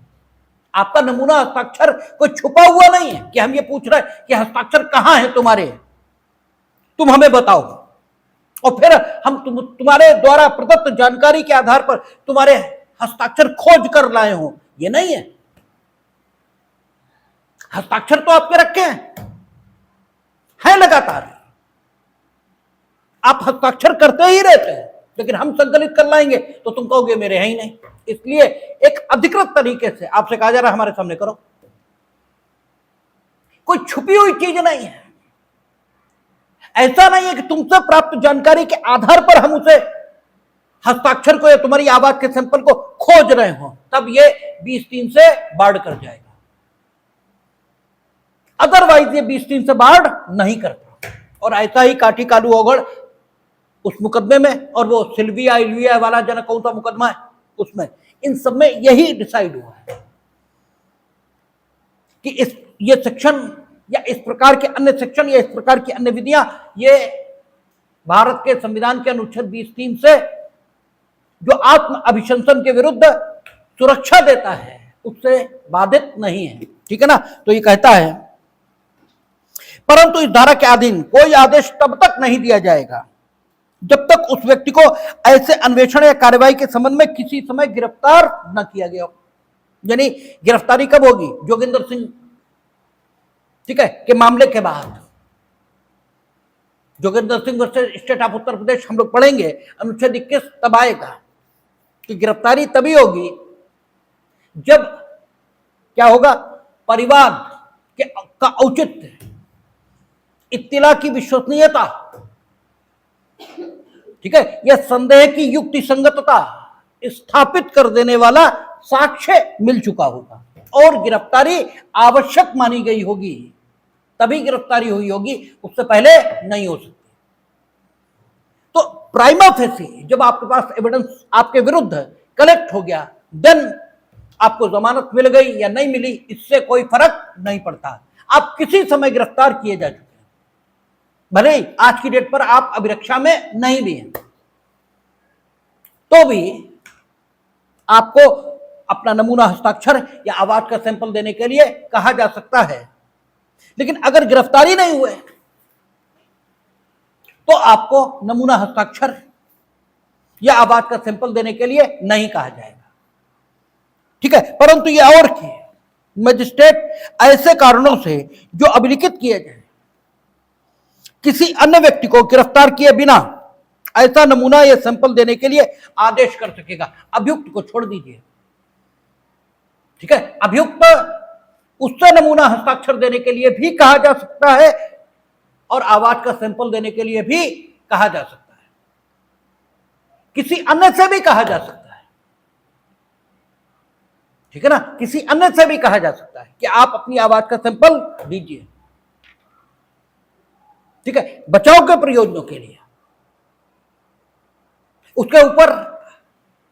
आपका नमूना हस्ताक्षर कोई छुपा हुआ नहीं है कि हम ये पूछ रहे हैं कि हस्ताक्षर कहां है तुम्हारे, तुम हमें बताओ, और फिर हम तुम्हारे द्वारा प्रदत्त जानकारी के आधार पर तुम्हारे हस्ताक्षर खोज कर लाए हो। ये नहीं है। हस्ताक्षर तो आपके रखे हैं लगातार, आप हस्ताक्षर करते ही रहते हैं, लेकिन हम संकलित कर लाएंगे तो तुम कहोगे मेरे हैं ही नहीं। इसलिए एक अधिकृत तरीके से आपसे कहा जा रहा है हमारे सामने करो। कोई छुपी हुई चीज नहीं है। ऐसा नहीं है कि तुमसे प्राप्त जानकारी के आधार पर हम उसे हस्ताक्षर को या तुम्हारी आवाज के सैंपल को खोज रहे हो, तब ये 20(3) से बाढ़ कर जाएगा। अदरवाइज ये 20(3) से बाढ़ नहीं करता। और ऐसा ही काठी कालू ओगड़ उस मुकदमे में, और वो सिल्विया इल्विया वाला जन कौन सा मुकदमा है उसमें, इन सब में यही डिसाइड हुआ है कि ये सेक्शन या इस प्रकार के अन्य सेक्शन या इस प्रकार की अन्य विधियां ये भारत के संविधान के अनुच्छेद 20(3) से जो आत्म अभिशंसन के विरुद्ध सुरक्षा देता है उससे बाधित नहीं है। ठीक है ना। तो ये कहता है परंतु इस धारा के अधीन कोई आदेश तब तक नहीं दिया जाएगा जब तक उस व्यक्ति को ऐसे अन्वेषण या कार्रवाई के संबंध में किसी समय गिरफ्तार न किया गया हो। यानी गिरफ्तारी कब होगी? जोगिंदर सिंह, ठीक है, के मामले के बाद। Joginder Singh versus state of Uttar Pradesh हम लोग पढ़ेंगे, अनुच्छेद 21 तब आएगा कि गिरफ्तारी तभी होगी जब क्या होगा, परिवार का औचित्य, इत्तिला की विश्वसनीयता, ठीक है, यह संदेह की युक्ति संगतता स्थापित कर देने वाला साक्ष्य मिल चुका होगा और गिरफ्तारी आवश्यक मानी गई होगी, तभी गिरफ्तारी हुई होगी, उससे पहले नहीं हो सकती। तो प्राइमा फेसी जब आपके पास एविडेंस आपके विरुद्ध कलेक्ट हो गया, देन आपको जमानत मिल गई या नहीं मिली, इससे कोई फर्क नहीं पड़ता। आप किसी समय गिरफ्तार किए जा चुके हैं, भले ही आज की डेट पर आप अभिरक्षा में नहीं भी हैं, तो भी आपको अपना नमूना हस्ताक्षर या आवाज का सैंपल देने के लिए कहा जा सकता है। लेकिन अगर गिरफ्तारी नहीं हुए तो आपको नमूना हस्ताक्षर या आवाज का सैंपल देने के लिए नहीं कहा जाएगा। ठीक है, परंतु यह और कि मजिस्ट्रेट ऐसे कारणों से जो अभिलिखित किए जाए किसी अन्य व्यक्ति को गिरफ्तार किए बिना ऐसा नमूना या सैंपल देने के लिए आदेश कर सकेगा। अभियुक्त को छोड़ दीजिए, ठीक है, अभियुक्त उससे नमूना हस्ताक्षर देने के लिए भी कहा जा सकता है और आवाज का सैंपल देने के लिए भी कहा जा सकता है, किसी अन्य से भी कहा जा सकता है। ठीक है ना, किसी अन्य से भी कहा जा सकता है कि आप अपनी आवाज का सैंपल दीजिए, ठीक है, बचाव के प्रयोजनों के लिए। उसके ऊपर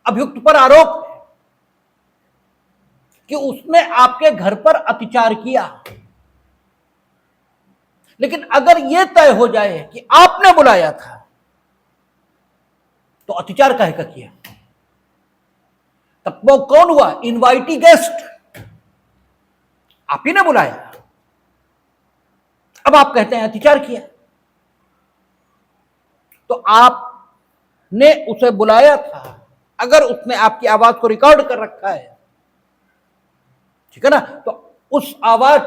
अभियुक्त पर आरोप कि उसने आपके घर पर अत्याचार किया, लेकिन अगर यह तय हो जाए कि आपने बुलाया था तो अत्याचार काहे का किया? तब वो कौन हुआ? इनवाइटी गेस्ट, आप ही ने बुलाया। अब आप कहते हैं अत्याचार किया, तो आपने उसे बुलाया था, अगर उसने आपकी आवाज को रिकॉर्ड कर रखा है, ठीक है ना, तो उस आवाज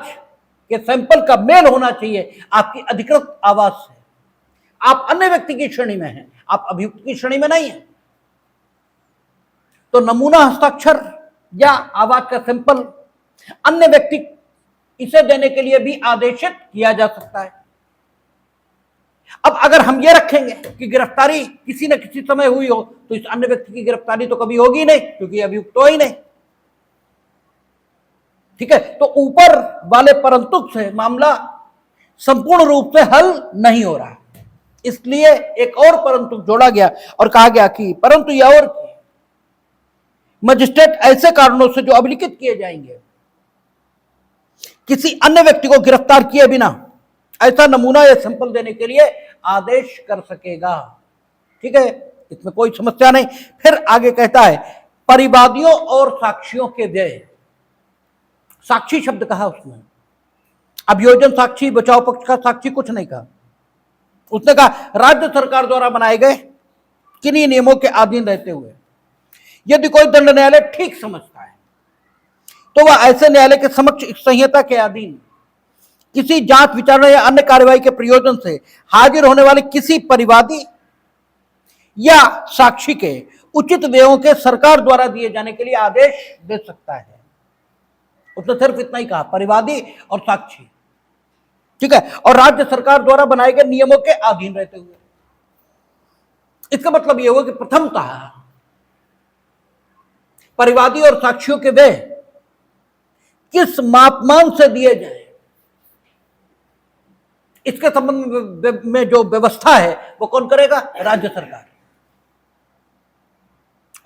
के सैंपल का मेल होना चाहिए आपकी अधिकृत आवाज से। आप अन्य व्यक्ति की श्रेणी में हैं, आप अभियुक्त की श्रेणी में नहीं हैं। तो नमूना हस्ताक्षर या आवाज का सैंपल अन्य व्यक्ति इसे देने के लिए भी आदेशित किया जा सकता है। अब अगर हम ये रखेंगे कि गिरफ्तारी किसी न किसी समय हुई हो, तो इस अन्य व्यक्ति की गिरफ्तारी तो कभी होगी नहीं, क्योंकि अभियुक्त तो ही नहीं। ठीक है, तो ऊपर वाले परंतु से मामला संपूर्ण रूप से हल नहीं हो रहा, इसलिए एक और परंतु जोड़ा गया और कहा गया कि परंतु यह और मजिस्ट्रेट ऐसे कारणों से जो अभिलिखित किए जाएंगे किसी अन्य व्यक्ति को गिरफ्तार किए बिना ऐसा नमूना या सैंपल देने के लिए आदेश कर सकेगा। ठीक है, इसमें कोई समस्या नहीं। फिर आगे कहता है परिवादियों और साक्षियों के व्यय। साक्षी शब्द कहा उसने, अभियोजन साक्षी, बचाव पक्ष का साक्षी कुछ नहीं कहा। उसने कहा राज्य सरकार द्वारा बनाए गए किन्हीं नियमों के अधीन रहते हुए यदि कोई दंड न्यायालय ठीक समझता है तो वह ऐसे न्यायालय के समक्ष इस संहिता के अधीन किसी जांच विचारणा या अन्य कार्यवाही के प्रयोजन से हाजिर होने वाले किसी परिवादी या साक्षी के उचित व्ययों के सरकार द्वारा दिए जाने के लिए आदेश दे सकता है। उसने सिर्फ इतना ही कहा, परिवादी और साक्षी। ठीक है, और राज्य सरकार द्वारा बनाए गए नियमों के अधीन रहते हुए। इसका मतलब यह हुआ कि प्रथमतः परिवादी और साक्षियों के व्यय किस मापमान से दिए जाए, इसके संबंध में जो व्यवस्था है वो कौन करेगा? राज्य सरकार।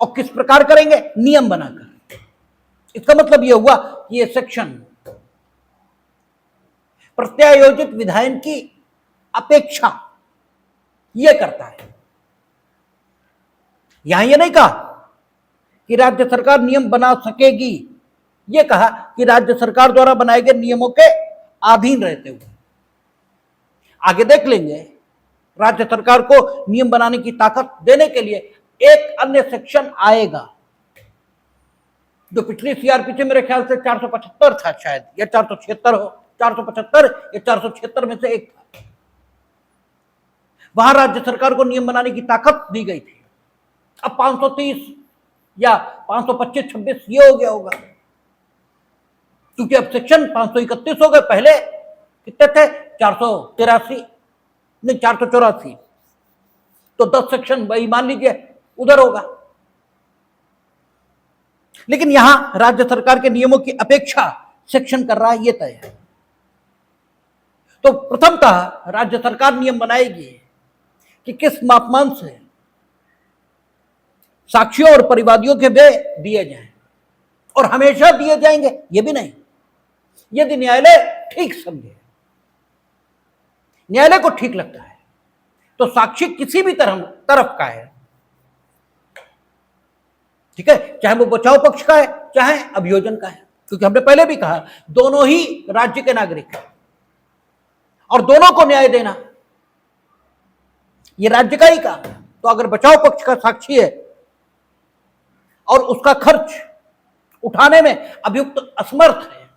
और किस प्रकार करेंगे? नियम बनाकर। इसका मतलब यह हुआ कि यह सेक्शन प्रत्यायोजित विधायन की अपेक्षा यह करता है। यहां यह नहीं कहा कि राज्य सरकार नियम बना सकेगी, यह कहा कि राज्य सरकार द्वारा बनाए गए नियमों के अधीन रहते हुए। आगे देख लेंगे राज्य सरकार को नियम बनाने की ताकत देने के लिए एक अन्य सेक्शन आएगा जो पिछली सीआरपीसी मेरे ख्याल से 475 था शायद, या 476 हो, 475 या 476 में से एक था। वहां राज्य सरकार को नियम बनाने की ताकत दी गई थी। अब 530 या 525-26 ये हो गया होगा, क्योंकि अब सेक्शन 531 हो गए। पहले कितने थे? 483 नहीं 484। तो 10 सेक्शन वही मान लीजिए उधर होगा। लेकिन यहां राज्य सरकार के नियमों की अपेक्षा सेक्शन कर रहा है, यह तय है। तो प्रथमतः राज्य सरकार नियम बनाएगी कि किस मापमान से साक्षियों और परिवादियों के व्यय दिए जाएं, और हमेशा दिए जाएंगे यह भी नहीं, यदि न्यायालय ठीक समझे, न्यायालय को ठीक लगता है तो साक्षी किसी भी तरफ का है, ठीक है, चाहे वो बचाव पक्ष का है चाहे अभियोजन का है, क्योंकि हमने पहले भी कहा दोनों ही राज्य के नागरिक हैं और दोनों को न्याय देना ये राज्य का ही काम है। तो अगर बचाव पक्ष का साक्षी है और उसका खर्च उठाने में अभियुक्त असमर्थ है,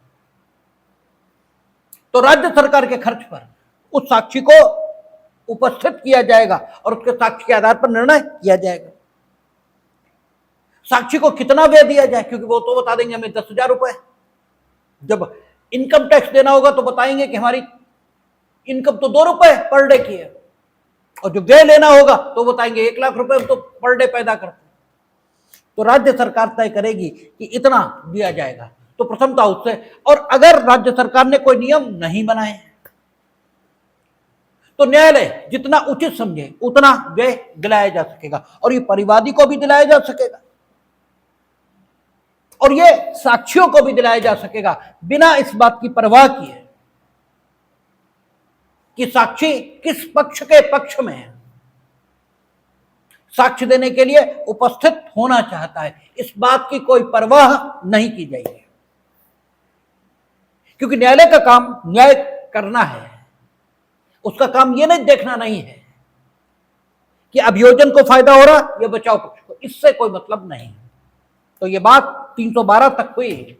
तो राज्य सरकार के खर्च पर उस साक्षी को उपस्थित किया जाएगा और उसके साक्ष्य के आधार पर निर्णय किया जाएगा। साक्षी को कितना व्यय दिया जाए, क्योंकि वो तो बता देंगे हमें 10,000 रुपए। जब इनकम टैक्स देना होगा तो बताएंगे कि हमारी इनकम तो 2 रुपए पर डे की है, और जो व्यय लेना होगा तो बताएंगे 1 लाख रुपए तो पर डे पैदा करते हैं। तो राज्य सरकार तय करेगी कि इतना दिया जाएगा, तो प्रथमतः उससे। और अगर राज्य सरकार ने कोई नियम नहीं बनाए तो न्यायालय जितना उचित समझे उतना व्यय दिलाया जा सकेगा, और ये परिवादी को भी दिलाया जा सकेगा और ये साक्षियों को भी दिलाया जा सकेगा, बिना इस बात की परवाह किए कि साक्षी किस पक्ष के पक्ष में है, साक्ष्य देने के लिए उपस्थित होना चाहता है, इस बात की कोई परवाह नहीं की जाएगी। क्योंकि न्यायालय का काम न्याय करना है, उसका काम यह नहीं देखना नहीं है कि अभियोजन को फायदा हो रहा या बचाव पक्ष को, इससे कोई मतलब नहीं। तो यह बात 312 तक हुई।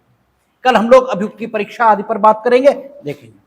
कल हम लोग अभियुक्त की परीक्षा आदि पर बात करेंगे, देखेंगे।